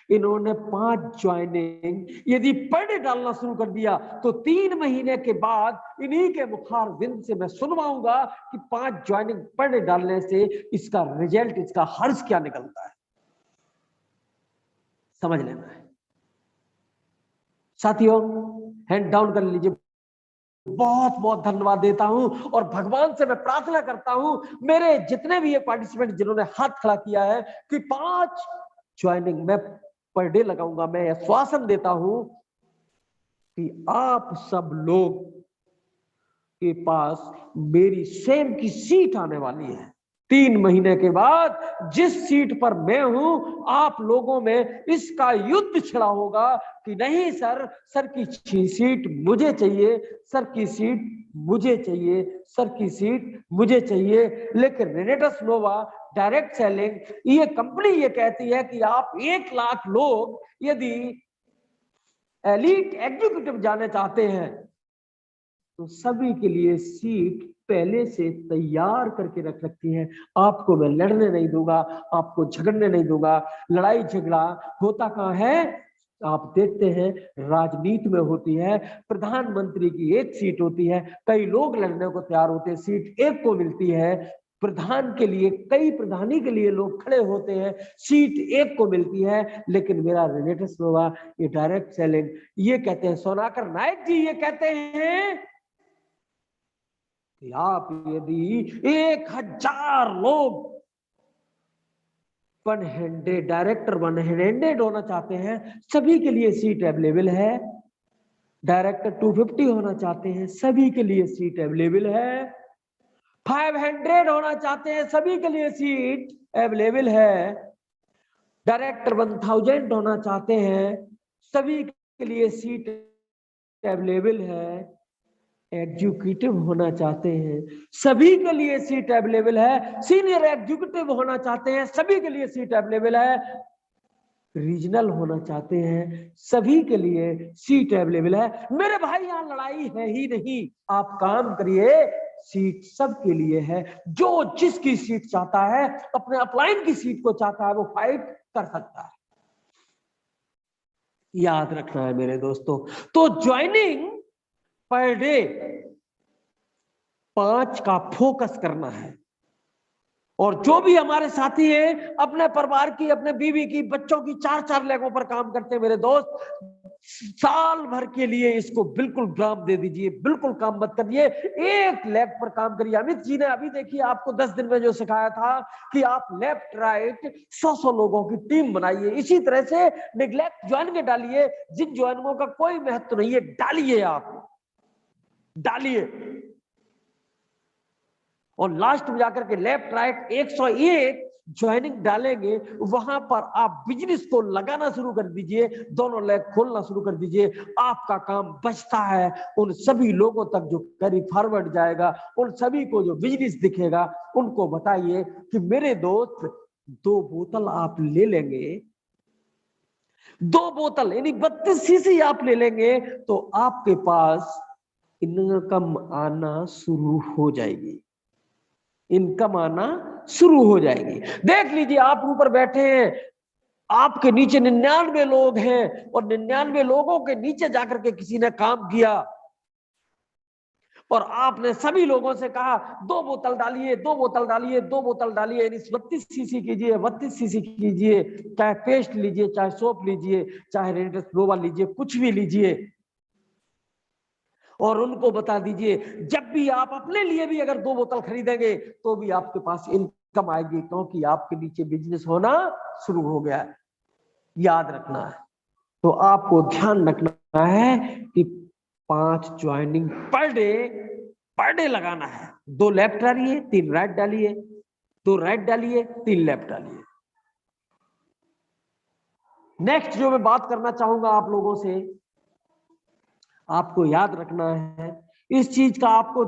इन्होंने 5 ज्वाइनिंग यदि पर डे डालना शुरू कर दिया तो 3 महीने के बाद इन्हीं के मुखार बिंद से मैं सुनवाऊंगा कि 5 ज्वाइनिंग पर डे डालने से इसका रिजल्ट, इसका हर्ष क्या निकलता है। समझ लेना है साथियों। हैंड डाउन कर लीजिए। बहुत बहुत धन्यवाद देता हूं और भगवान से मैं प्रार्थना करता हूं मेरे जितने भी ये पार्टिसिपेंट जिन्होंने हाथ खड़ा किया है कि 5 ज्वाइनिंग मैं पर डे लगाऊंगा। मैं आश्वासन देता हूं कि आप सब लोग के पास मेरी सेम की सीट आने वाली है। 3 महीने के बाद जिस सीट पर मैं हूं, आप लोगों में इसका युद्ध छिड़ा होगा कि नहीं सर, सर की सीट मुझे चाहिए, सर की सीट मुझे चाहिए, सर की सीट मुझे चाहिए। लेकिन रेनेटस नोवा डायरेक्ट सेलिंग ये कंपनी ये कहती है कि आप 1 लाख लोग यदि एलीट एग्जीक्यूटिव जाने चाहते हैं तो सभी के लिए सीट पहले से तैयार करके रख रखी है। आपको मैं लड़ने नहीं दूंगा, आपको झगड़ने नहीं दूंगा। लड़ाई झगड़ा होता कहां है? आप देखते हैं राजनीति में होती है। प्रधानमंत्री की 1 सीट होती है, कई लोग लड़ने को तैयार होते हैं, सीट 1 को मिलती है। प्रधान के लिए, कई प्रधानी के लिए लोग खड़े होते हैं, सीट 1 को मिलती है। लेकिन मेरा रेनेटस नोवा ये डायरेक्ट सेलिंग ये कहते हैं, सोनाकर नायक जी ये कहते हैं कि आप यदि 1000 लोग one handed director, one handed होना चाहते हैं, सभी के लिए सीट अवेलेबल है। डायरेक्टर 250 होना चाहते हैं, सभी के लिए सीट अवेलेबल है। 500 होना चाहते हैं, सभी के लिए सीट अवेलेबल है। डायरेक्टर 1000 होना चाहते हैं, सभी के लिए सीट अवेलेबल है। एग्जीक्यूटिव होना चाहते हैं, सभी के लिए सीट अवेलेबल है। सीनियर एग्जीक्यूटिव होना चाहते हैं, सभी के लिए सीट अवेलेबल है। रीजनल होना चाहते हैं, सभी के लिए सीट अवेलेबल है। मेरे भाई यहाँ लड़ाई है ही नहीं, आप काम करिए, सीट सबके लिए है। जो जिसकी सीट चाहता है, अपने अपलाइन की सीट को चाहता है, वो फाइट कर सकता है। याद रखना है मेरे दोस्तों। तो ज्वाइनिंग पर डे 5 का फोकस करना है। और जो भी हमारे साथी हैं, अपने परिवार की, अपने बीवी की, बच्चों की 4-4 लेगों पर काम करते हैं मेरे दोस्त, साल भर के लिए इसको बिल्कुल विराम दे दीजिए, बिल्कुल काम मत करिए, एक लेग पर काम करिए। अमित जी ने अभी देखिए आपको 10 दिन में जो सिखाया था कि आप लेफ्ट राइट 100 लोगों की टीम बनाइए। इसी तरह से निग्लेक्ट ज्वाइन डालिए, जिन ज्वाइनिंगों का कोई महत्व नहीं है डालिए, आप डालिए। और लास्ट में जाकर के लेफ्ट राइट 101 ज्वाइनिंग डालेंगे, वहां पर आप बिजनेस को लगाना शुरू कर दीजिए, दोनों लेग खोलना शुरू कर दीजिए। आपका काम बचता है उन सभी लोगों तक जो कैरी फॉरवर्ड जाएगा, उन सभी को जो बिजनेस दिखेगा, उनको बताइए कि मेरे दोस्त 2 बोतल आप ले लेंगे, 2 बोतल यानी 32 सीसी आप ले लेंगे, तो आपके पास इनकम आना शुरू हो जाएगी, इनकम आना शुरू हो जाएगी। देख लीजिए, आप ऊपर बैठे हैं, आपके नीचे 99 लोग हैं, और 99 लोगों के नीचे जाकर के किसी ने काम किया, और आपने सभी लोगों से कहा 2 बोतल डालिए, 2 बोतल डालिए, 2 बोतल डालिए, यानी 32 सीसी कीजिए, 32 सीसी कीजिए, चाहे पेस्ट लीजिए, चाहे सोप लीजिए, चाहे रेडियस ग्लोबल लीजिए, कुछ भी लीजिए, और उनको बता दीजिए जब भी आप अपने लिए भी अगर 2 बोतल खरीदेंगे तो भी आपके पास इनकम आएगी, क्योंकि आपके नीचे बिजनेस होना शुरू हो गया है। याद रखना है। तो आपको ध्यान रखना है कि 5 ज्वाइनिंग पर डे लगाना है। 2 लेफ्ट डालिए, 3 राइट डालिए, 2 राइट डालिए, 3 लेफ्ट डालिए। नेक्स्ट जो मैं बात करना चाहूंगा आप लोगों से, आपको याद रखना है इस चीज का, आपको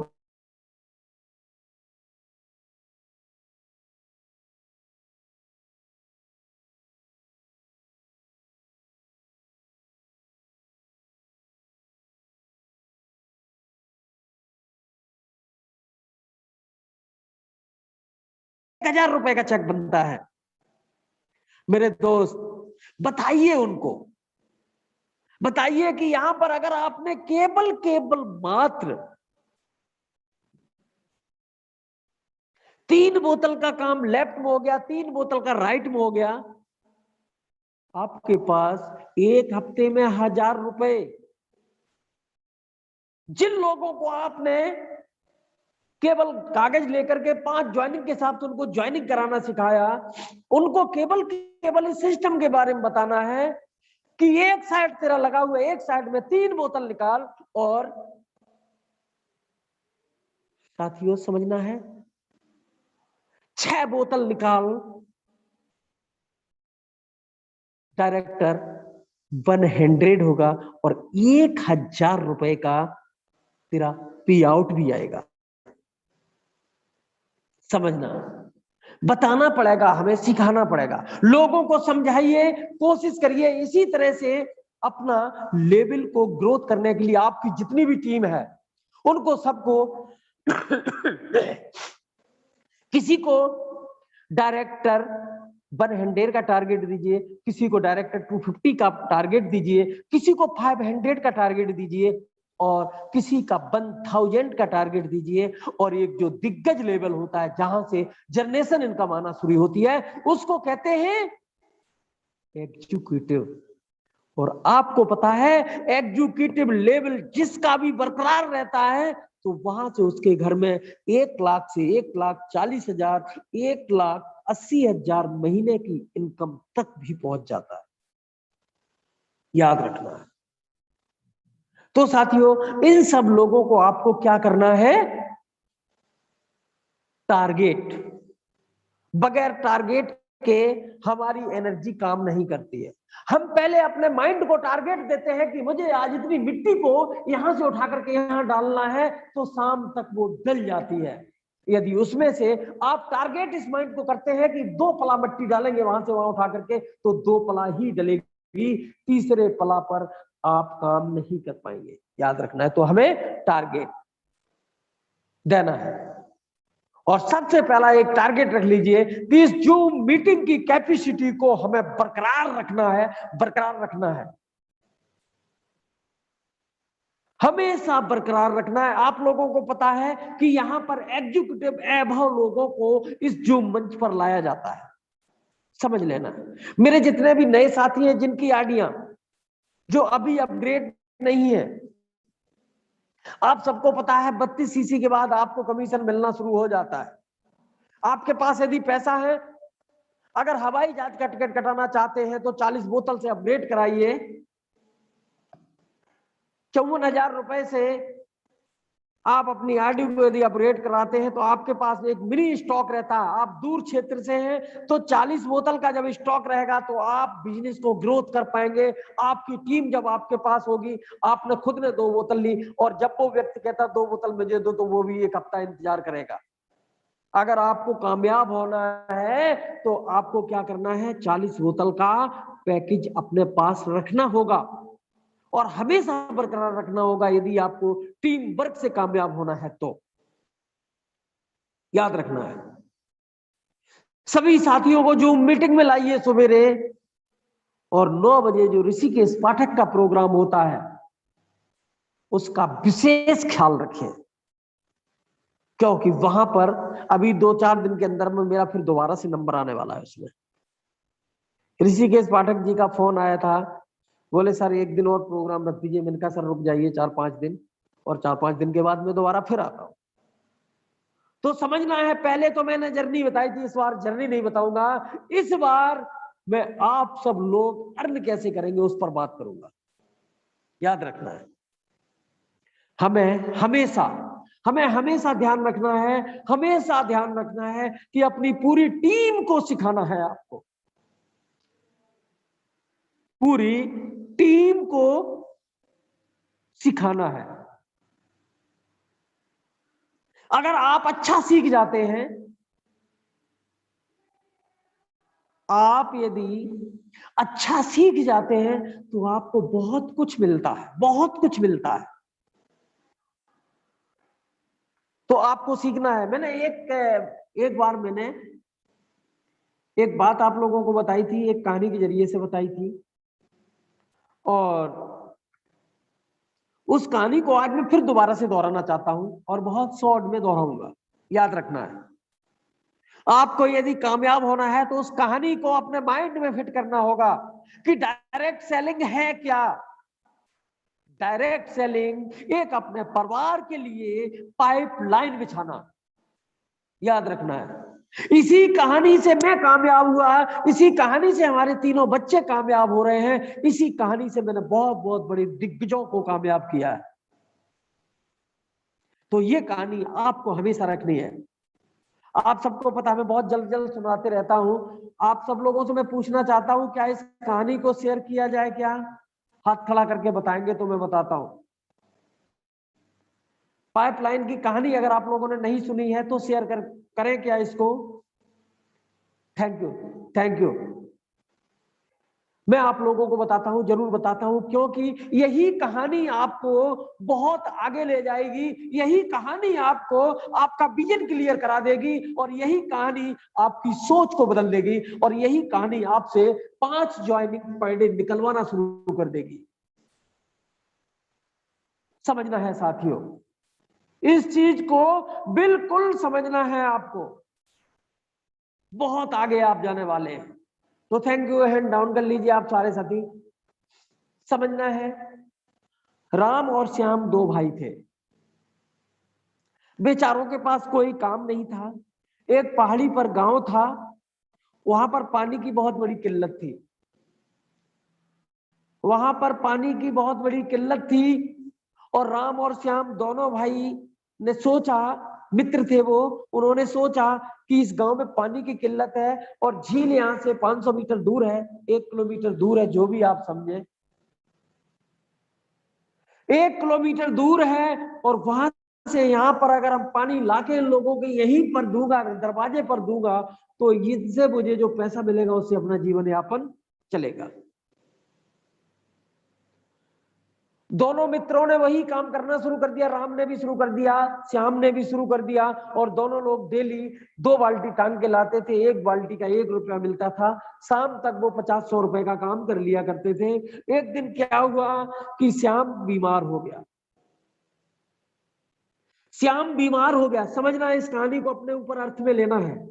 ₹1000 का चेक बनता है मेरे दोस्त। बताइए उनको, बताइए कि यहां पर अगर आपने केवल मात्र 3 बोतल का काम लेफ्ट में हो गया, 3 बोतल का राइट में हो गया, आपके पास एक हफ्ते में ₹1000। जिन लोगों को आपने केवल कागज लेकर के 5 ज्वाइनिंग के साथ उनको ज्वाइनिंग कराना सिखाया, उनको केवल इस सिस्टम के बारे में बताना है कि एक साइड तेरा लगा हुआ है, एक साइड में 3 बोतल निकाल, और साथियों समझना है 6 बोतल निकाल, डायरेक्टर 100 होगा, और ₹1000 का तेरा पे आउट भी आएगा। समझना, बताना पड़ेगा, हमें सिखाना पड़ेगा, लोगों को समझाइए, कोशिश करिए। इसी तरह से अपना लेवल को ग्रोथ करने के लिए आपकी जितनी भी टीम है उनको सबको किसी को डायरेक्टर 100 का टारगेट दीजिए, किसी को डायरेक्टर 250 का टारगेट दीजिए, किसी को 500 का टारगेट दीजिए, और किसी का 1000 का टारगेट दीजिए। और एक जो दिग्गज लेवल होता है जहां से जनरेशन इनकम आना शुरू होती है, उसको कहते हैं एग्जीक्यूटिव। और आपको पता है एग्जीक्यूटिव लेवल जिसका भी बरकरार रहता है, तो वहां से उसके घर में 1 लाख से 1,40,000, 1,80,000 महीने की इनकम तक भी पहुंच जाता है। याद रखना है। तो साथियों, इन सब लोगों को आपको क्या करना है? टारगेट। बगैर टारगेट के हमारी एनर्जी काम नहीं करती है। हम पहले अपने माइंड को टारगेट देते हैं कि मुझे आज इतनी मिट्टी को यहां से उठा करके यहां डालना है, तो शाम तक वो डल जाती है। यदि उसमें से आप टारगेट इस माइंड को करते हैं कि 2 पला मिट्टी डालेंगे वहां से वहां उठा करके, तो 2 पला ही डलेगी, तीसरे पला पर आप काम नहीं कर पाएंगे। याद रखना है। तो हमें टारगेट देना है, और सबसे पहला एक टारगेट रख लीजिए कि इस जूम मीटिंग की कैपेसिटी को हमें बरकरार रखना है, बरकरार रखना है, हमेशा बरकरार रखना है। आप लोगों को पता है कि यहां पर एग्जीक्यूटिव वैभव लोगों को इस जूम मंच पर लाया जाता है, समझ लेना। मेरे जितने भी नए साथी हैं जिनकी आईडियां जो अभी अपग्रेड नहीं है, आप सबको पता है 32 सीसी के बाद आपको कमीशन मिलना शुरू हो जाता है। आपके पास यदि पैसा है, अगर हवाई जहाज का टिकट कटाना चाहते हैं तो 40 बोतल से अपग्रेड कराइए। 54,000 रुपए से आप अपनी आरडी को यदि अपग्रेड कराते हैं तो आपके पास एक मिनी स्टॉक रहता है। आप दूर क्षेत्र से हैं तो 40 बोतल का जब स्टॉक रहेगा तो आप बिजनेस को ग्रोथ कर पाएंगे। आपकी टीम जब आपके पास होगी, आपने खुद ने 2 बोतल ली और जब वो व्यक्ति कहता 2 बोतल मुझे दो, तो वो भी 1 हफ्ता इंतजार करेगा। अगर आपको कामयाब होना है तो आपको क्या करना है, 40 बोतल का पैकेज अपने पास रखना होगा और हमेशा बरकरार रखना होगा यदि आपको टीम वर्क से कामयाब होना है तो। याद रखना है। सभी साथियों को जो मीटिंग में लाइए सवेरे, और 9 बजे जो ऋषिकेश पाठक का प्रोग्राम होता है उसका विशेष ख्याल रखें, क्योंकि वहां पर अभी 2-4 दिन के अंदर में मेरा फिर दोबारा से नंबर आने वाला है। उसमें ऋषिकेश पाठक जी का फोन आया था, बोले सर 1 दिन और प्रोग्राम रख दीजिए। मैंने कहा सर रुक जाइए 4-5 दिन, और 4-5 दिन के बाद मैं दोबारा फिर आता हूं। तो समझना है, पहले तो मैंने जर्नी बताई थी, इस बार जर्नी नहीं बताऊंगा। इस बार मैं आप सब लोग अर्न कैसे करेंगे उस पर बात करूंगा। याद रखना है। हमें हमेशा ध्यान रखना है, हमेशा ध्यान रखना है कि अपनी पूरी टीम को सिखाना है। आपको पूरी टीम को सिखाना है। अगर आप अच्छा सीख जाते हैं, आप यदि अच्छा सीख जाते हैं तो आपको बहुत कुछ मिलता है, बहुत कुछ मिलता है। तो आपको सीखना है। मैंने एक बार मैंने एक बात आप लोगों को बताई थी, एक कहानी के जरिए से बताई थी, और उस कहानी को आज मैं फिर दोबारा से दोहराना चाहता हूं और बहुत शॉर्ट में दोहराऊंगा। याद रखना है। आपको यदि कामयाब होना है तो उस कहानी को अपने माइंड में फिट करना होगा कि डायरेक्ट सेलिंग है क्या। डायरेक्ट सेलिंग एक अपने परिवार के लिए पाइपलाइन बिछाना। याद रखना है। इसी कहानी से मैं कामयाब हुआ, इसी कहानी से हमारे तीनों बच्चे कामयाब हो रहे हैं, इसी कहानी से मैंने बहुत बहुत बड़े दिग्गजों को कामयाब किया है। तो ये कहानी आपको हमेशा रखनी है। आप सबको पता है मैं बहुत जल्द जल्द सुनाते रहता हूं। आप सब लोगों से मैं पूछना चाहता हूं क्या इस कहानी को शेयर किया जाए क्या? हाथ खड़ा करके बताएंगे तो मैं बताता हूं। पाइपलाइन की कहानी अगर आप लोगों ने नहीं सुनी है तो शेयर करें क्या इसको? Thank you, thank you. मैं आप लोगों को बताता हूं, जरूर बताता हूं, क्योंकि यही कहानी आपको बहुत आगे ले जाएगी। यही कहानी आपको आपका विजन क्लियर करा देगी, और यही कहानी आपकी सोच को बदल देगी, और यही कहानी आपसे 5 ज्वाइनिंग पर डे निकलवाना शुरू कर देगी। समझना है साथियों, इस चीज को बिल्कुल समझना है आपको। बहुत आगे आप जाने वाले हैं। तो थैंक यू, हैंड डाउन कर लीजिए आप सारे साथी। समझना है, राम और श्याम 2 भाई थे। बेचारों के पास कोई काम नहीं था। एक पहाड़ी पर गांव था, वहां पर पानी की बहुत बड़ी किल्लत थी। वहां पर पानी की बहुत बड़ी किल्लत थी, और राम और श्याम दोनों भाई ने सोचा मित्र थे वो, उन्होंने सोचा कि इस गांव में पानी की किल्लत है और झील यहाँ से 500 मीटर दूर है, 1 किलोमीटर दूर है, जो भी आप समझे, 1 किलोमीटर दूर है, और वहां से यहाँ पर अगर हम पानी लाके इन लोगों के यहीं पर दूंगा, दरवाजे पर दूंगा, तो इससे मुझे जो पैसा मिलेगा उससे अपना जीवन यापन चलेगा। दोनों मित्रों ने वही काम करना शुरू कर दिया, राम ने भी शुरू कर दिया, श्याम ने भी शुरू कर दिया, और दोनों लोग डेली 2 बाल्टी टांग के लाते थे, 1 बाल्टी का 1 रुपया मिलता था, शाम तक वो 50-100 रुपए का काम कर लिया करते थे। एक दिन क्या हुआ कि श्याम बीमार हो गया। श्याम बीमार हो गया, समझना, इस कहानी को अपने ऊपर अर्थ में लेना है।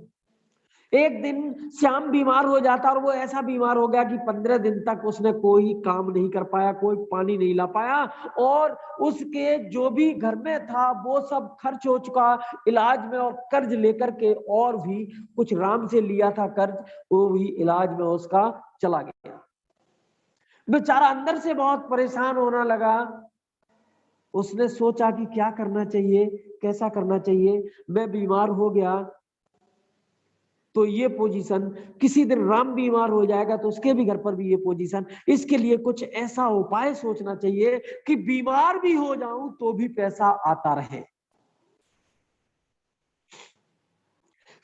एक दिन श्याम बीमार हो जाता, और वो ऐसा बीमार हो गया कि 15 दिन तक उसने कोई काम नहीं कर पाया, कोई पानी नहीं ला पाया, और उसके जो भी घर में था वो सब खर्च हो चुका इलाज में, और कर्ज लेकर के, और भी कुछ राम से लिया था कर्ज, वो भी इलाज में उसका चला गया। बेचारा अंदर से बहुत परेशान होने लगा। उसने सोचा कि क्या करना चाहिए, कैसा करना चाहिए, मैं बीमार हो गया तो ये पोजीशन, किसी दिन राम बीमार हो जाएगा तो उसके भी घर पर भी ये पोजीशन, इसके लिए कुछ ऐसा उपाय सोचना चाहिए कि बीमार भी हो जाऊं तो भी पैसा आता रहे।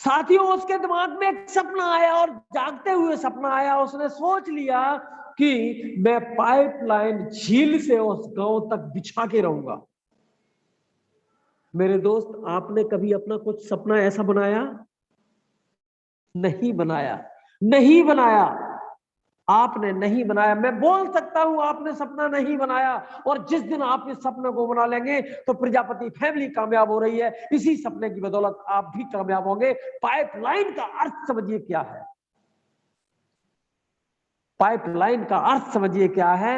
साथियों, उसके दिमाग में एक सपना आया, और जागते हुए सपना आया। उसने सोच लिया कि मैं पाइपलाइन झील से उस गांव तक बिछा के रहूंगा। मेरे दोस्त, आपने कभी अपना कुछ सपना ऐसा बनाया? नहीं बनाया, नहीं बनाया, आपने नहीं बनाया। मैं बोल सकता हूं आपने सपना नहीं बनाया, और जिस दिन आप इस सपने को बना लेंगे तो प्रजापति फैमिली कामयाब हो रही है। इसी सपने की बदौलत आप भी कामयाब होंगे। पाइपलाइन का अर्थ समझिए क्या है। पाइपलाइन का अर्थ समझिए क्या है।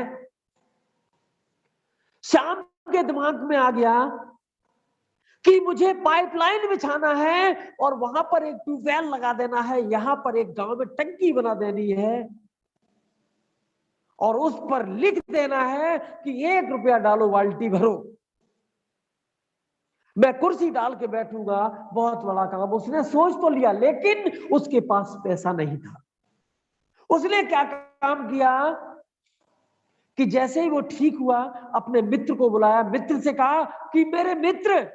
श्याम के दिमाग में आ गया कि मुझे पाइपलाइन बिछाना है, और वहां पर एक ट्यूबवेल लगा देना है, यहां पर एक गांव में टंकी बना देनी है, और उस पर लिख देना है कि 1 रुपया डालो, बाल्टी भरो। मैं कुर्सी डाल के बैठूंगा, बहुत बड़ा काम। उसने सोच तो लिया, लेकिन उसके पास पैसा नहीं था। उसने क्या काम किया कि जैसे ही वो ठीक हुआ, अपने मित्र को बुलाया, मित्र से कहा कि मेरे मित्र,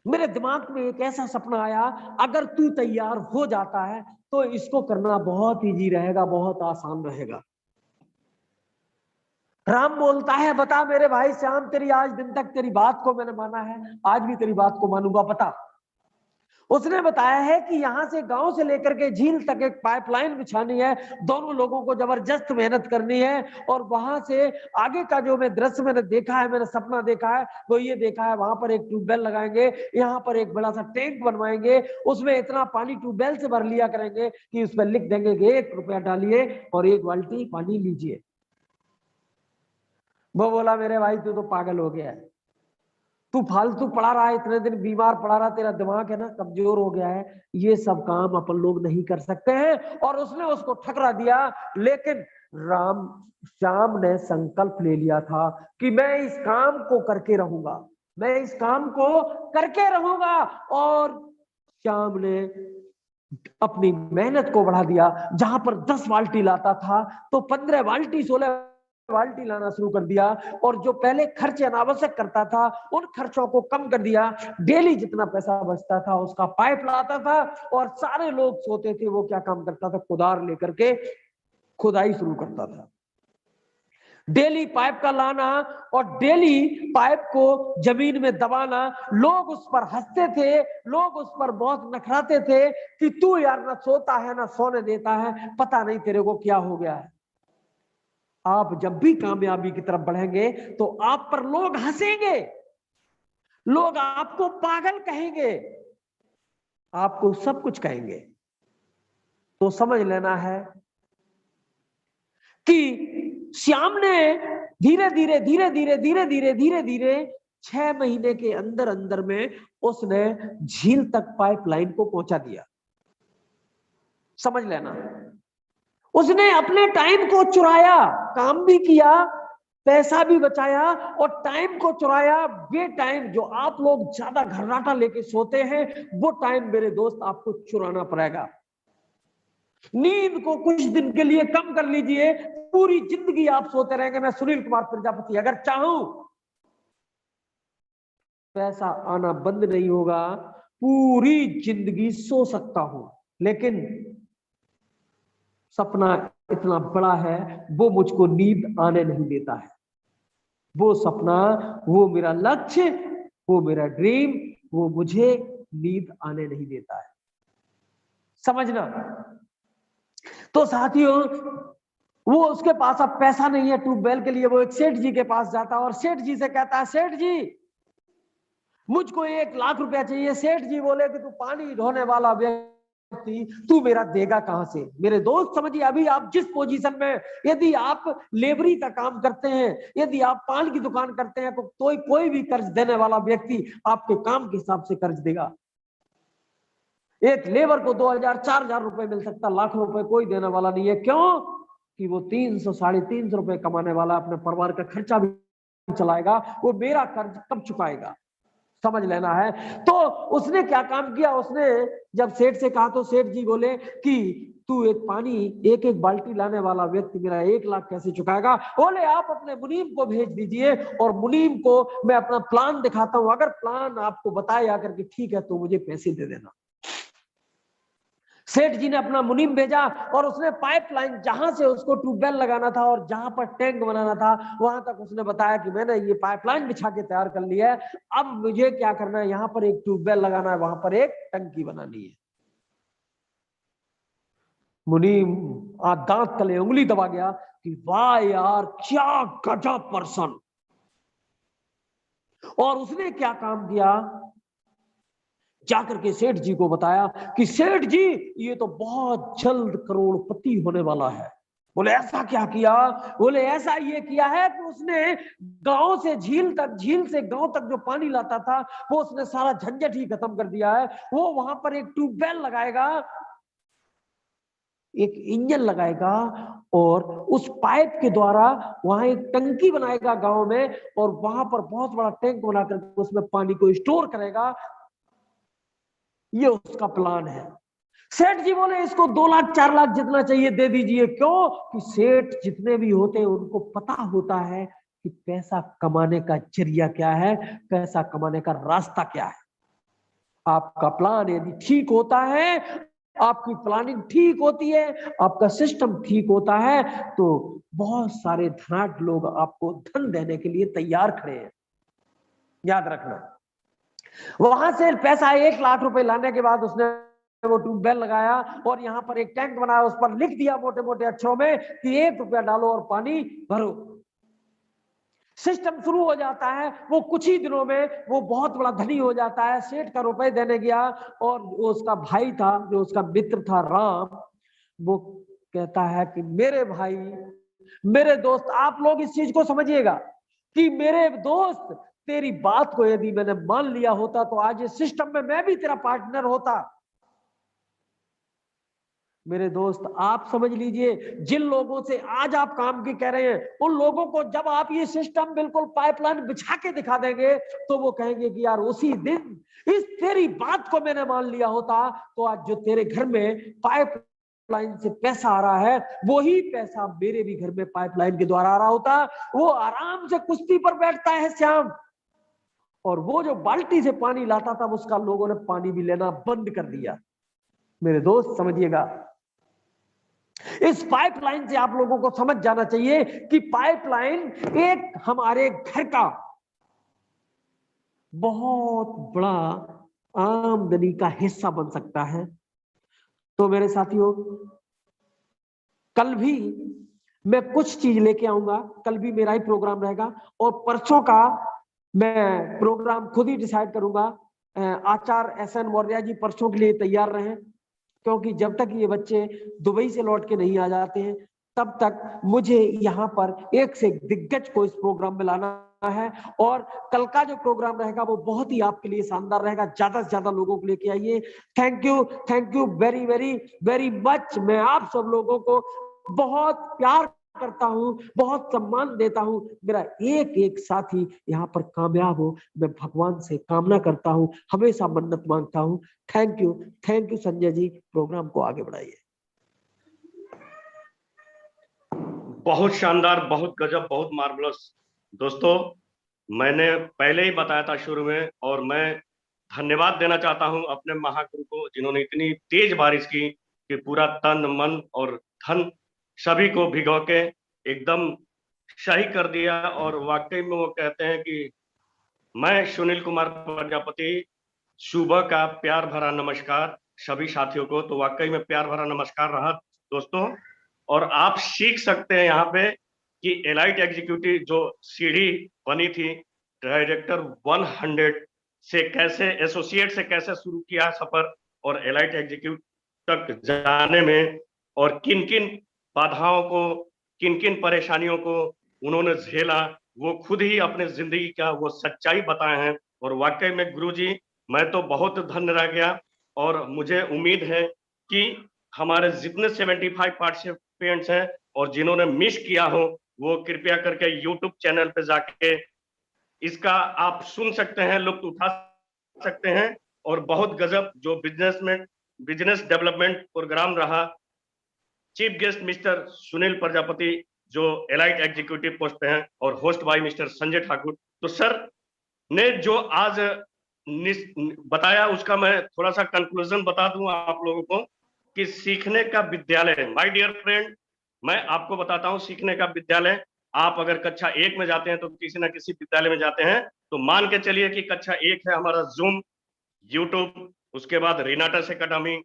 मेरे दिमाग में एक ऐसा सपना आया, अगर तू तैयार हो जाता है तो इसको करना बहुत इजी रहेगा, बहुत आसान रहेगा। राम बोलता है, बता मेरे भाई श्याम, तेरी आज दिन तक तेरी बात को मैंने माना है, आज भी तेरी बात को मानूंगा, बता। उसने बताया है कि यहां से, गांव से लेकर के झील तक एक पाइपलाइन बिछानी है, दोनों लोगों को जबरदस्त मेहनत करनी है, और वहां से आगे का जो मैं दृश्य मैंने देखा है, मैंने सपना देखा है, वो ये देखा है, वहां पर एक ट्यूबवेल लगाएंगे, यहाँ पर एक बड़ा सा टैंक बनवाएंगे, उसमें इतना पानी ट्यूबवेल से भर लिया करेंगे कि उस पर लिख देंगे कि 1 रुपया डालिए और 1 बाल्टी पानी लीजिए। वो बोला, मेरे भाई तू तो पागल हो गया है, तू फालतू पड़ा रहा है, इतने दिन बीमार पड़ा रहा, तेरा दिमाग है ना कमजोर हो गया है, ये सब काम अपन लोग नहीं कर सकते हैं। और उसने उसको ठकरा दिया। लेकिन श्याम ने संकल्प ले लिया था कि मैं इस काम को करके रहूंगा, मैं इस काम को करके रहूंगा। और श्याम ने अपनी मेहनत को बढ़ा दिया। जहां पर 10 बाल्टी लाता था तो 15 बाल्टी 16 बाल्टी लाना शुरू कर दिया, और जो पहले खर्च अनावश्यक करता था उन खर्चों को कम कर दिया। डेली जितना पैसा बचता था उसका पाइप लाता था, और सारे लोग सोते थे, वो क्या काम करता था, कुदार लेकर के खुदाई शुरू करता था। डेली पाइप का लाना और डेली पाइप को जमीन में दबाना। लोग उस पर हंसते थे, लोग उस पर बहुत नखराते थे कि तू यार ना सोता है ना सोने देता है, पता नहीं तेरे को क्या हो गया है। आप जब भी कामयाबी की तरफ बढ़ेंगे तो आप पर लोग हंसेंगे, लोग आपको पागल कहेंगे, आपको सब कुछ कहेंगे। तो समझ लेना है कि श्याम ने धीरे धीरे धीरे धीरे धीरे धीरे धीरे धीरे 6 महीने के अंदर अंदर में उसने झील तक पाइपलाइन को पहुंचा दिया। समझ लेना, उसने अपने टाइम को चुराया, काम भी किया पैसा भी बचाया और टाइम को चुराया। वे टाइम जो आप लोग ज्यादा घर्राटा लेके सोते हैं, वो टाइम मेरे दोस्त आपको चुराना पड़ेगा। नींद को कुछ दिन के लिए कम कर लीजिए, पूरी जिंदगी आप सोते रहेंगे। मैं सुनील कुमार प्रजापति अगर चाहूं पैसा आना बंद नहीं होगा, पूरी जिंदगी सो सकता हूं, लेकिन सपना इतना बड़ा है वो मुझको नींद आने नहीं देता है। वो सपना, वो मेरा लक्ष्य, वो मेरा ड्रीम, वो मुझे नींद आने नहीं देता है, समझना। तो साथियों, वो उसके पास अब पैसा नहीं है ट्यूबवेल के लिए। वो एक सेठ जी के पास जाता है और सेठ जी से कहता है, सेठ जी मुझको 1 लाख रुपया चाहिए। सेठ जी बोले कि तू पानी ढोने वाला व्यक्ति, तू मेरा देगा कहां से? मेरे दोस्त समझिए, अभी आप जिस पोजीशन में, यदि आप लेबरी का काम करते हैं, यदि आप पान की दुकान करते हैं, तो कोई भी कर्ज देने वाला व्यक्ति आपके काम के हिसाब से कर्ज देगा। एक लेबर को 2000 4000 रुपए मिल सकता, लाख रुपए कोई देने वाला नहीं है। क्यों? कि वो 300 350 रुपए कमाने वाला, अपने परिवार का खर्चा भी चलाएगा, वो मेरा कर्ज कब चुकाएगा, समझ लेना है। तो उसने क्या काम किया, उसने जब सेठ से कहा तो सेठ जी बोले कि तू एक बाल्टी लाने वाला व्यक्ति मेरा 1 लाख कैसे चुकाएगा? बोले आप अपने मुनीम को भेज दीजिए और मुनीम को मैं अपना प्लान दिखाता हूं, अगर प्लान आपको बताया आकर के ठीक है तो मुझे पैसे दे देना। सेठ जी ने अपना मुनीम भेजा और उसने पाइपलाइन, जहां से उसको ट्यूबवेल लगाना था और जहां पर टैंक बनाना था, वहां तक उसने बताया कि मैंने ये पाइपलाइन बिछा के तैयार कर लिया है, अब मुझे क्या करना है, यहाँ पर एक ट्यूबवेल लगाना है, वहां पर एक टंकी बनानी है। मुनीम दांत तले उंगली दबा गया कि वाह यार, क्या गजब पर्सन। और उसने क्या काम किया, जाकर के सेठ जी को बताया कि सेठ जी ये तो बहुत जल्द करोड़पति होने वाला है। बोले ऐसा क्या किया? बोले ऐसा ये किया है कि उसने गांव से झील तक, झील से गांव तक जो पानी लाता था वो उसने सारा झंझट ही खत्म कर दिया है। वो वहां पर एक ट्यूबवेल लगाएगा, एक इंजन लगाएगा और उस पाइप के द्वारा वहां एक टंकी बनाएगा गांव में, और वहां पर बहुत बड़ा टैंक बनाकर उसमें पानी को स्टोर करेगा। ये उसका प्लान है। सेठ जी बोले इसको 2 लाख 4 लाख जितना चाहिए दे दीजिए। क्यों? कि सेठ जितने भी होते हैं उनको पता होता है कि पैसा कमाने का जरिया क्या है, पैसा कमाने का रास्ता क्या है। आपका प्लान यदि ठीक होता है, आपकी प्लानिंग ठीक होती है, आपका सिस्टम ठीक होता है, तो बहुत सारे धनाढ्य लोग आपको धन देने के लिए तैयार खड़े हैं, याद रखना। वहां से पैसा 1 लाख रुपए लाने के बाद उसने वो ट्यूबवेल लगाया और यहाँ पर एक टैंक बनाया, उस पर लिख दिया मोटे मोटे अक्षरों में कि 1 रुपया डालो और पानी भरो। सिस्टम शुरू हो जाता है। वो कुछ ही दिनों में वो बहुत बड़ा धनी हो जाता है। सेठ का रुपए देने गया और वो उसका भाई था, जो उसका मित्र था राम, वो कहता है कि मेरे भाई, मेरे दोस्त, आप लोग इस चीज को समझिएगा कि मेरे दोस्त, तेरी बात को यदि मैंने मान लिया होता तो आज इस सिस्टम में मैं भी तेरा पार्टनर होता। मेरे दोस्त आप समझ लीजिए, जिन लोगों से आज आप काम की कह रहे हैं, उन लोगों को जब आप ये सिस्टम बिल्कुल पाइपलाइन बिछा के दिखा देंगे तो वो कहेंगे कि यार उसी दिन इस तेरी बात को मैंने मान लिया होता तो आज जो तेरे घर में पाइपलाइन से पैसा आ रहा है, वही पैसा मेरे भी घर में पाइपलाइन के द्वारा आ रहा होता। वो आराम से कुश्ती पर बैठता है श्याम, और वो जो बाल्टी से पानी लाता था उसका लोगों ने पानी भी लेना बंद कर दिया। मेरे दोस्त समझिएगा, इस पाइपलाइन से आप लोगों को समझ जाना चाहिए कि पाइपलाइन एक हमारे घर का बहुत बड़ा आमदनी का हिस्सा बन सकता है। तो मेरे साथियों, कल भी मैं कुछ चीज लेके आऊंगा, कल भी मेरा ही प्रोग्राम रहेगा और परसों का मैं प्रोग्राम खुद ही डिसाइड करूंगा। आचार्य SN मौर्य जी परसों के लिए तैयार रहें, क्योंकि जब तक ये बच्चे दुबई से लौट के नहीं आ जाते हैं तब तक मुझे यहाँ पर एक से दिग्गज को इस प्रोग्राम में लाना है। और कल का जो प्रोग्राम रहेगा वो बहुत ही आपके लिए शानदार रहेगा। ज्यादा से ज्यादा लोगों को लेके आइए। Thank you very very very much. मैं आप सब लोगों को बहुत प्यार करता हूँ, बहुत सम्मान देता हूँ। मेरा एक एक साथी यहाँ पर कामयाब हो, मैं भगवान से कामना करता हूँ, हमेशा मन्नत मांगता हूँ। Thank you Sanjay ji, program को आगे बढ़ाइए। बहुत शानदार, बहुत गजब, बहुत मार्वलस। दोस्तों, मैंने पहले ही बताया था शुरू में, और मैं धन्यवाद देना चाहता हूं अपने महागुरु को, जिन्होंने इतनी तेज बारिश की कि पूरा तन मन और धन सभी को भिगो के एकदम सही कर दिया। और वाकई में वो कहते हैं कि मैं सुनील कुमार प्रजापति, सुबह का प्यार भरा नमस्कार सभी साथियों को। तो वाकई में प्यार भरा नमस्कार रहा दोस्तों। और आप सीख सकते हैं यहाँ पे कि एलाइट एग्जीक्यूटिव जो सीढ़ी बनी थी, डायरेक्टर 100 से कैसे, एसोसिएट से कैसे शुरू किया सफर, और एलाइट एग्जीक्यूटिव तक जाने में, और किन किन बाधाओं को, किन किन परेशानियों को उन्होंने झेला, वो खुद ही अपने जिंदगी का वो सच्चाई बताए हैं। और वाकई में गुरुजी, मैं तो बहुत धन्य रह गया। और मुझे उम्मीद है कि हमारे जितने 75 पार्टिसिपेंट्स हैं और जिन्होंने मिस किया हो, वो कृपया करके यूट्यूब चैनल पे जाके इसका आप सुन सकते हैं, लुत्फ उठा सकते हैं। और बहुत गजब जो बिजनेस डेवलपमेंट प्रोग्राम रहा, chief guest mister Sunil Prajapati जो एलाइट एग्जीक्यूटिव पोस्ट पे हैं, और host bye mister Sanjay Thakur. तो सर ने जो आज बताया, उसका मैं थोड़ा सा कंक्लूजन बता दूं आप लोगों को कि सीखने का विद्यालय, माय डियर फ्रेंड, मैं आपको बताता हूं सीखने का विद्यालय। आप अगर कक्षा 1 में जाते हैं तो किसी ना किसी विद्यालय में जाते हैं, तो मान के चलिए कि कक्षा 1 है हमारा जूम, यूट्यूब, उसके बाद रिनाटस एकेडमी,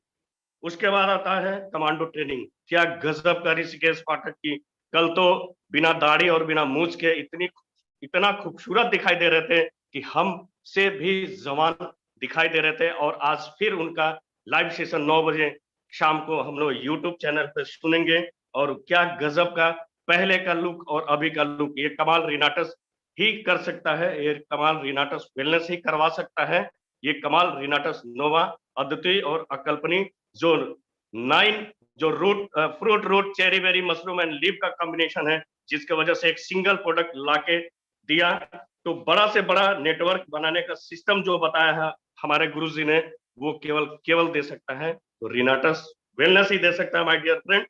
उसके बाद आता है कमांडो ट्रेनिंग। क्या गजब का ऋषिकेश पाठक की, कल तो बिना दाढ़ी और बिना मूछ के इतना खूबसूरत दिखाई दे रहे थे कि हम से भी जवान दिखाई दे रहे थे। और आज फिर उनका लाइव सेशन 9 बजे शाम को हम लोग यूट्यूब चैनल पे सुनेंगे। और क्या गजब का पहले का लुक और अभी का लुक, ये कमाल रिनाटस ही कर सकता है, ये कमाल रिनाटस वेलनेस ही करवा सकता है। ये कमाल रिनाटस नोवा अद्वितीय और अकल्पनीय जो 9 जो fruit root cherry berry mushroom and leave का कॉम्बिनेशन है, जिसकी वजह से एक सिंगल प्रोडक्ट लाके दिया। तो बड़ा से बड़ा नेटवर्क बनाने का सिस्टम जो बताया है हमारे गुरुजी ने, वो केवल दे सकता है तो रिनाटस वेलनेस ही दे सकता है माय डियर फ्रेंड।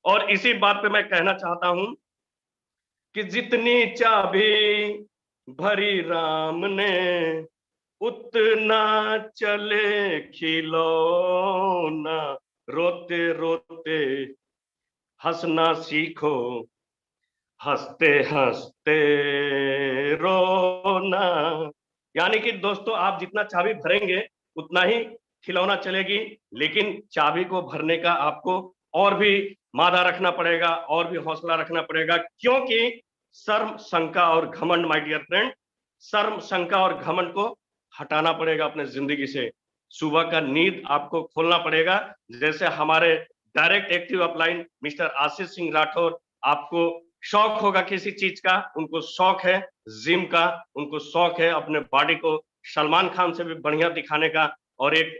और इसी बात पे मैं कहना चाहता हूं कि जितनी चाबी भरी राम ने, उतना चले खिलौना, रोते रोते हंसना सीखो, हंसते हंसते रोना। यानी कि दोस्तों, आप जितना चाबी भरेंगे उतना ही खिलौना चलेगी, लेकिन चाबी को भरने का आपको और भी मादा रखना पड़ेगा, और भी हौसला रखना पड़ेगा। क्योंकि शर्म, शंका और घमंड माय डियर फ्रेंड, शर्म, शंका और घमंड को हटाना पड़ेगा अपने जिंदगी से। सुबह का नींद आपको खोलना पड़ेगा। जैसे हमारे direct active upline mister Ashish Singh Rathore, आपको शौक होगा किसी चीज का, उनको शौक है जिम का, उनको शौक है अपने बॉडी को सलमान खान से भी बढ़िया दिखाने का। और एक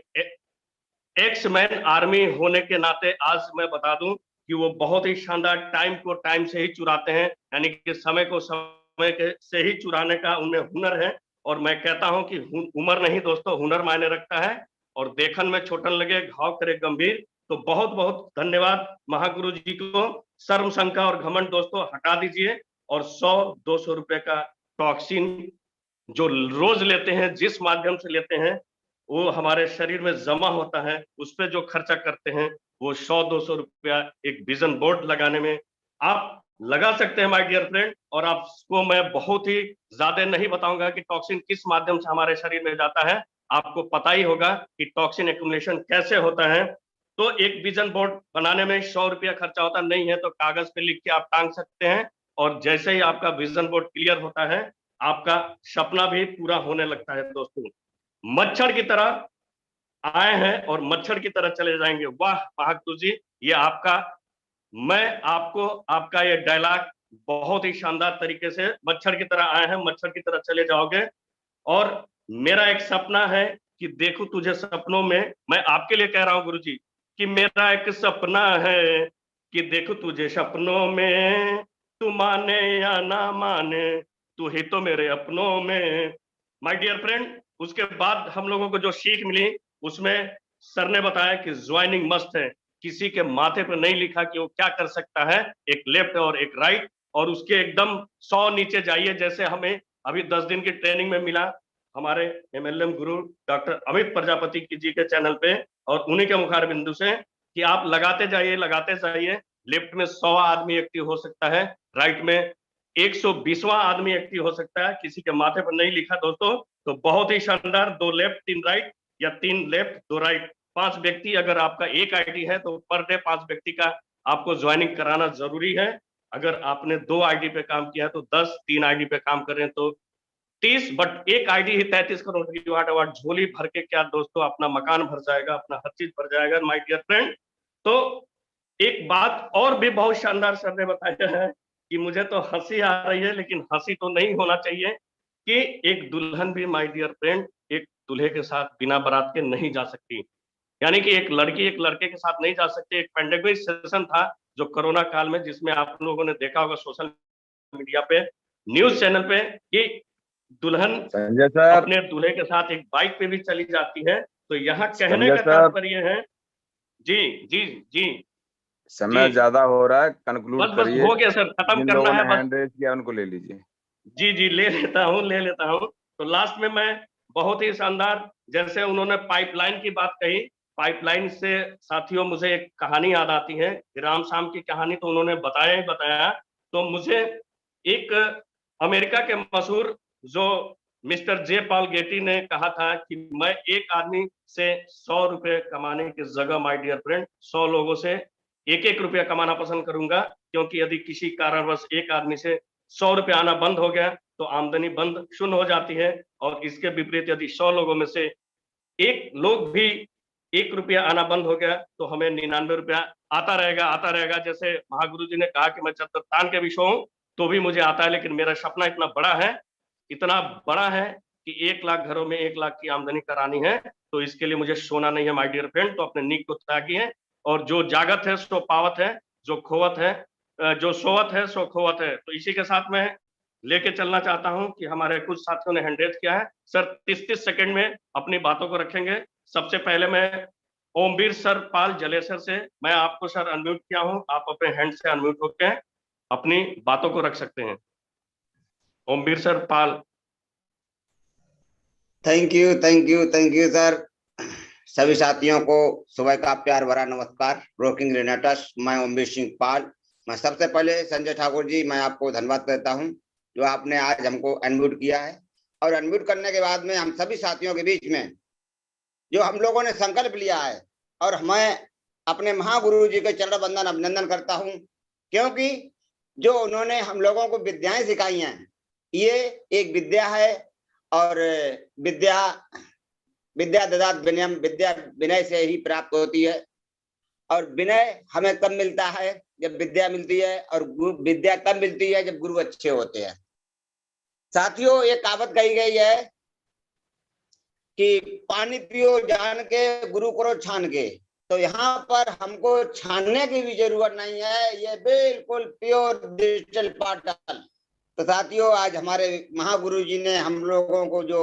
एक्स मैन आर्मी होने के नाते आज मैं बता दूं कि वो बहुत ही शानदार टाइम को टाइम से ही चुराते हैं, यानी कि समय को समय से ही चुराने का उनमें हुनर है। और मैं कहता हूं कि उम्र नहीं दोस्तों, हुनर मायने रखता है। और देखन में छोटन लगे घाव करे गंभीर। तो बहुत बहुत धन्यवाद महागुरु जी को। शर्म, शंका और घमंड दोस्तों हटा दीजिए, और 100-200 रुपए का टॉक्सिन जो रोज लेते हैं, जिस माध्यम से लेते हैं, वो हमारे शरीर में जमा होता है, उस पर जो खर्चा करते हैं वो 100-200 रुपया एक विजन बोर्ड लगाने में आप लगा सकते हैं माय डियर फ्रेंड। और आपको मैं बहुत ही ज्यादा नहीं बताऊंगा कि टॉक्सिन किस माध्यम से हमारे शरीर में जाता है, आपको पता ही होगा कि टॉक्सिन एक्यूमुलेशन कैसे होता है। तो एक विजन बोर्ड बनाने में 100 रुपया खर्चा होता नहीं है, तो कागज पे लिख के आप टांग सकते हैं। और जैसे ही आपका विजन बोर्ड क्लियर होता है, आपका सपना भी पूरा होने लगता है दोस्तों। मच्छर की तरह आए हैं और मच्छर की तरह चले जाएंगे। वाह महागुरु जी, ये आपका, मैं आपको आपका ये डायलॉग बहुत ही शानदार तरीके से, मच्छर की तरह आए हैं, मच्छर की तरह चले जाओगे। और मेरा एक सपना है कि देखो तुझे सपनों में, मैं आपके लिए कह रहा हूं गुरुजी, कि मेरा एक सपना है कि देखो तुझे सपनों में, तू माने या ना माने, तू ही तो मेरे अपनों में। माय डियर फ्रेंड, उसके बाद हम लोगों को जो सीख मिली उसमें सर ने बताया कि ज्वाइनिंग मस्ट है। किसी के माथे पर नहीं लिखा कि वो क्या कर सकता है, एक लेफ्ट और एक राइट, और उसके एकदम 100 नीचे जाइए, जैसे हमें अभी 10 दिन की ट्रेनिंग में मिला हमारे एमएलएम गुरु डॉक्टर अमित प्रजापति जी के चैनल पे, और उन्हीं के मुखार बिंदु से कि आप लगाते जाइए। लेफ्ट में 100 आदमी एक्टिव हो सकता है, राइट में 120वां आदमी एक्टिव हो सकता है, किसी के माथे पर नहीं लिखा दोस्तों। तो बहुत ही शानदार, 2 लेफ्ट 3 राइट, या 3 लेफ्ट 2 राइट, 5 व्यक्ति, अगर आपका एक आईडी है तो पर डे 5 व्यक्ति का आपको ज्वाइनिंग कराना जरूरी है। अगर आपने 2 आईडी पे काम किया है तो 10, 3 आईडी पे काम कर रहे हैं तो 30, बट एक आईडी ही 33 करोड़ की वाट वाट झोली भर के क्या दोस्तों, अपना मकान भर जाएगा, अपना हर चीज भर जाएगा माय डियर फ्रेंड। तो एक बात और भी बहुत शानदार सर ने बताया है कि मुझे तो हंसी आ रही है, लेकिन हंसी तो नहीं होना चाहिए, कि एक दुल्हन भी माय डियर फ्रेंड एक दूल्हे के साथ बिना बारात के नहीं जा सकती। यानी कि एक लड़की एक लड़के के साथ नहीं जा सकती। एक पेंडेमिक सेशन था जो कोरोना काल में, जिसमें आप लोगों ने देखा होगा सोशल मीडिया पे, न्यूज चैनल पे, कि दुल्हन संजय सर। अपने दूल्हे के साथ एक बाइक पे भी चली जाती है। तो यहाँ कहने संजय का सर, तात्पर्य है, जी जी जी जी, समय ज्यादा हो रहा है, बस कंक्लूड बस करिए। हो गया सर, खत्म जिन करना लोगों है ने बस। हैंड रेज किया उनको ले लीजिए। जी जी, ले लेता हूँ। तो लास्ट में मैं बहुत ही शानदार, जैसे उन्होंने पाइपलाइन की बात कही, पाइपलाइन से साथियों मुझे एक कहानी याद आती है, राम शाम की कहानी तो उन्होंने बताया ही बताया। तो मुझे एक अमेरिका के मशहूर जो मिस्टर जे पॉल गेटी ने कहा था कि मैं एक आदमी से 100 रुपए कमाने की जगह माय डियर फ्रेंड 100 लोगों से एक एक रुपया कमाना पसंद करूंगा, क्योंकि यदि किसी कारणवश एक आदमी से 100 रुपया आना बंद हो गया तो आमदनी बंद शून्य हो जाती है, और इसके विपरीत यदि 100 लोगों में से एक लोग भी 1 रुपया आना बंद हो गया तो हमें 99 रुपया आता रहेगा। जैसे महागुरु जी ने कहा कि मैं चतर तान के विषय हूं तो भी मुझे आता है, लेकिन मेरा सपना इतना बड़ा है, इतना बड़ा है कि 1 लाख घरों में 1 लाख की आमदनी करानी है। तो इसके लिए मुझे सोना नहीं है माय डियर फ्रेंड। तो अपने नीक को त्यागिए, और जो जागत है सो पावत है, जो खोवत है जो सोवत है सो खोवत है। तो इसी के साथ मैं लेके चलना चाहता हूं कि हमारे कुछ साथियों ने हैंड रेज किया है। सर 30-30 सेकंड में अपनी बातों को रखेंगे। सबसे पहले मैं ओमवीर सर पाल जलेसर से, मैं आपको सर अनम्यूट किया हूं, आप अपने हैंड से अनम्यूट होकर अपनी बातों को रख सकते हैं। Omveer sir Pal. Thank you sir. सभी साथियों को सुबह का प्यार भरा नमस्कार। ब्रोकिंग रेनेटस, मैं ओमवीर सिंह पाल। मैं सबसे पहले संजय ठाकुर जी, मैं आपको धन्यवाद देता हूं जो आपने आज हमको अनम्यूट किया है, और अनम्यूट करने के बाद में हम सभी साथियों के बीच में जो हम लोगों ने संकल्प लिया है, और मैं अपने महागुरु जी के चरण बंदन अभिनंदन करता हूं, क्योंकि जो उन्होंने हम लोगों को विद्याएं सिखाई हैं, ये एक विद्या है, और विद्या विद्या ददात विनयम, विद्या विनय से ही प्राप्त होती है। और विनय हमें कब मिलता है? जब विद्या मिलती है, और विद्या तब मिलती है जब गुरु अच्छे होते हैं। साथियों, एक कहावत कही गई है कि पानी पियो जान के, गुरु करो छान के। तो यहाँ पर हमको छानने की भी जरूरत नहीं है, ये बिल्कुल प्योर डिजिटल पार्टल। तो साथियों, आज हमारे महागुरु जी ने हम लोगों को जो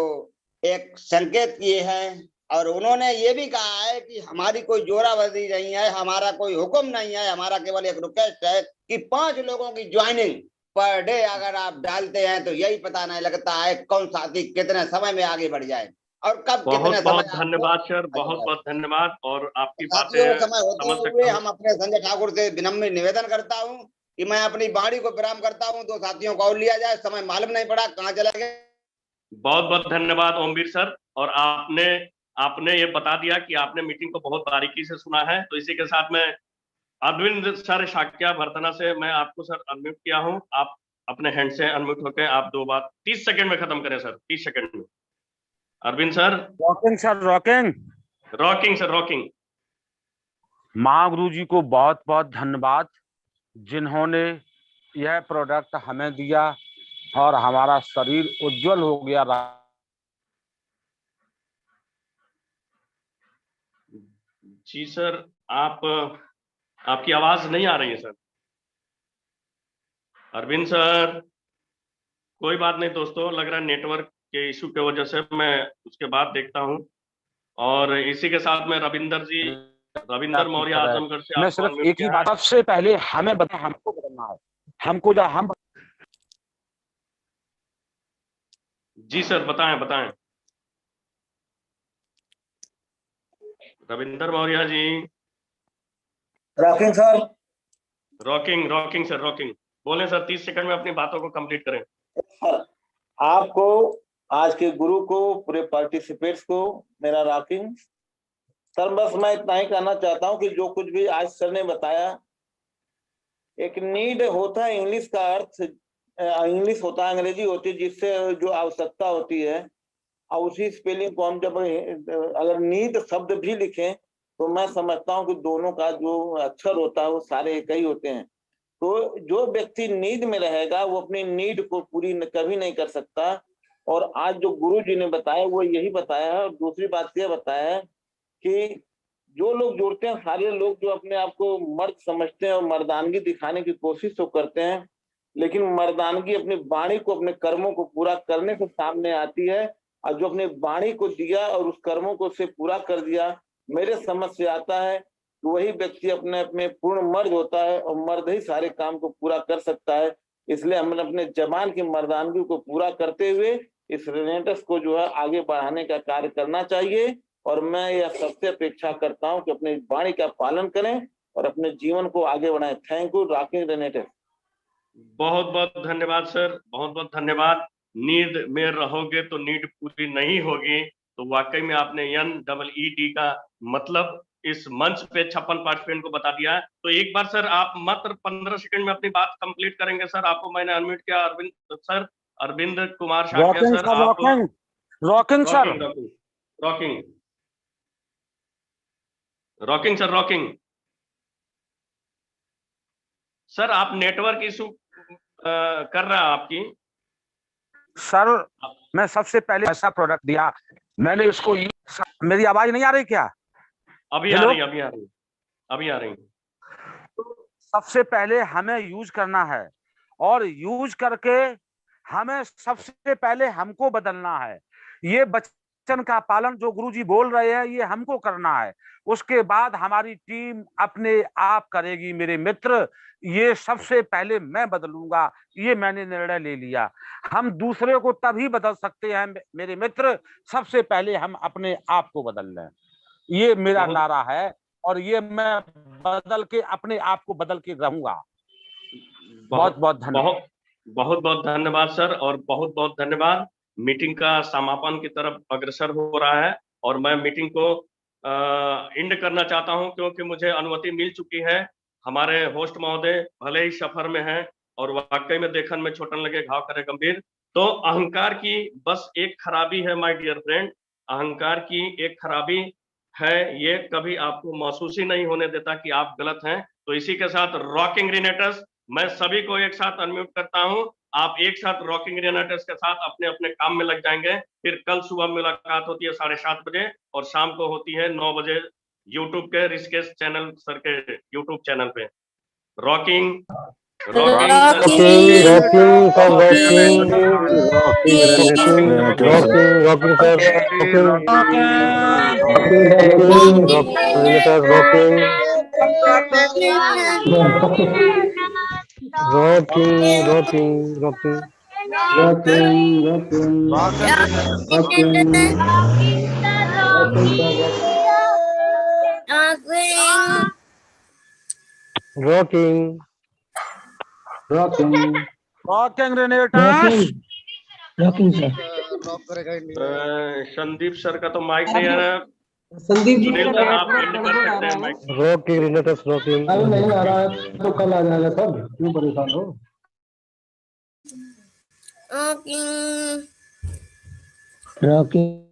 एक संकेत किए हैं, और उन्होंने ये भी कहा है कि हमारी कोई जोरावर्दी नहीं है, हमारा कोई हुक्म नहीं है, हमारा केवल एक रिक्वेस्ट है कि 5 लोगों की ज्वाइनिंग पर डे अगर आप डालते हैं तो यही पता नहीं लगता है कौन साथी कितने समय में आगे बढ़ जाए और कब कितने बहुत बहुत समय धन्यवाद सर, बहुत बहुत धन्यवाद, और आपकी बातें साथियों, समय होते समझ हुए सकता हूँ। हम अपने संजय ठाकुर से विनम्र निवेदन करता हूँ कि मैं अपनी बाणी को विराम करता हूँ, तो साथियों को और लिया जाए, समय मालूम नहीं पड़ा कहाँ चला गया। बहुत बहुत धन्यवाद ओमवीर सर, और आपने आपने ये बता दिया कि आपने मीटिंग को बहुत बारीकी से सुना है। तो इसी के साथ में अरविंद सर शाक्या भरतना से मैं आपको सर अनम्यूट किया हूं, आप अपने हैंड से अनम्यूट होकर आप 2 बात 30 सेकंड में खत्म करें सर, 30 सेकंड में। Arvind sir. Rocking sir, rocking. Rocking sir, rocking. महागुरु जी को बहुत बहुत धन्यवाद, जिन्होंने यह प्रोडक्ट हमें दिया और हमारा शरीर उज्जवल हो गया। जी सर, आप आपकी आवाज नहीं आ रही है सर। अरविंद सर, कोई बात नहीं दोस्तों, लग रहा है नेटवर्क के इशू की वजह से। मैं उसके बाद देखता हूं। और इसी के साथ में रविंदर मौर्य आजमगढ़ से मैं आपको सिर्फ अनम्यूट एक ही किया है। बात, सबसे पहले हमें बता, हमको बदलना है, हमको जो हम। जी सर, बताएं बताएं। Ravinder Maurya ji. Rocking sir. Rocking rocking sir, rocking. बोले सर, 30 सेकंड में अपनी बातों को कंप्लीट करें। आपको, आज के गुरु को, पूरे पार्टिसिपेट्स को मेरा रॉकिंग सर। बस मैं इतना ही कहना चाहता हूं कि जो कुछ भी आज सर ने बताया, एक नीड होता है, इंग्लिश का अर्थ इंग्लिश होता है, अंग्रेजी होती है, जिससे जो आवश्यकता होती है, और उसी स्पेलिंग को हम जब अगर नीड शब्द भी लिखें तो मैं समझता हूं कि दोनों का जो अक्षर होता है वो सारे एक ही होते हैं। तो जो व्यक्ति नीड में रहेगा वो अपनी नीड को पूरी कभी नहीं कर सकता। और आज जो गुरु जी ने बताया वो यही बताया है। और दूसरी बात यह बताया है कि जो लोग जुड़ते हैं, सारे लोग जो अपने आप को मर्द समझते हैं और मर्दानगी दिखाने की कोशिश तो करते हैं, लेकिन मर्दानगी अपनी वाणी को, अपने कर्मों को पूरा करने से सामने आती है। और जो अपने वाणी को दिया और उस कर्मों को से पूरा कर दिया, मेरे समझ से आता है कि वही व्यक्ति अपने अपने पूर्ण मर्द होता है, और मर्द ही सारे काम को पूरा कर सकता है। इसलिए हमें अपने जबान की मर्दानगी को पूरा करते हुए इस रेनेटस को जो है आगे बढ़ाने का कार्य करना चाहिए। और मैं यह सबसे अपेक्षा करता हूं कि अपनी वाणी का पालन करें और अपने जीवन को आगे बढ़ाएं। Thank you, rocking रेनेटस। बहुत बहुत धन्यवाद सर, बहुत बहुत धन्यवाद। नीड में रहोगे तो नीड पूरी नहीं होगी। तो वाकई में आपने NEED का मतलब इस मंच पे 56 पार्टिसिपेंट को बता दिया है। तो एक बार सर आप मात्र 15 सेकंड में अपनी बात कंप्लीट करेंगे सर। आपको मैंने अनम्यूट किया। Arvind Kumar Shakya rocking sir, sir, आप rocking rocking sir, rocking rocking rocking sir, rocking sir. आप नेटवर्क इशू कर रहा है आपकी। सर मैं सबसे पहले ऐसा प्रोडक्ट दिया, मैंने उसको मेरी आवाज नहीं आ रही क्या? अभी आ रही, अभी आ रही, अभी आ रही। सबसे पहले हमें यूज करना है, और यूज करके हमें सबसे पहले हमको बदलना है। ये वचन का पालन जो गुरुजी बोल रहे हैं ये हमको करना है। उसके बाद हमारी टीम अपने आप करेगी मेरे मित्र। ये सबसे पहले मैं बदलूंगा, ये मैंने निर्णय ले लिया। हम दूसरे को तभी बदल सकते हैं मेरे मित्र, सबसे पहले हम अपने आप को बदल लें। ये मेरा नारा है, और ये मैं बदल के अपने आप को बदल के रहूंगा। बहुत बहुत धन्यवाद। बहुत बहुत धन्यवाद सर, और बहुत बहुत धन्यवाद। मीटिंग का समापन की तरफ अग्रसर हो रहा है, और मैं मीटिंग को एंड करना चाहता हूं, क्योंकि मुझे अनुमति मिल चुकी है। हमारे होस्ट महोदय भले ही सफर में हैं, और वाकई में देखन में छोटन लगे घाव करे गंभीर। तो अहंकार की बस एक खराबी है माय डियर फ्रेंड, अहंकार की एक खराबी है, ये कभी आपको महसूस ही नहीं होने देता कि आप गलत हैं। तो इसी के साथ रॉकिंग रिनेटर्स, मैं सभी को एक साथ अनम्यूट करता हूं। आप एक साथ रॉकिंग रिनेटर्स के साथ अपने अपने काम में लग जाएंगे। फिर कल सुबह मुलाकात होती है 7:30 बजे, और शाम को होती है 9 बजे यूट्यूब के ऋषिकेश चैनल सर के यूट्यूब चैनल पे। रॉकिंग संदीप सर का तो माइक नहीं आ रहा। संदीप जी सुनील सर, आप एंड कर सकते हैं माइक। अभी नहीं आ रहा है तो कल आ जाएगा सर, क्यों परेशान हो? रॉकिंग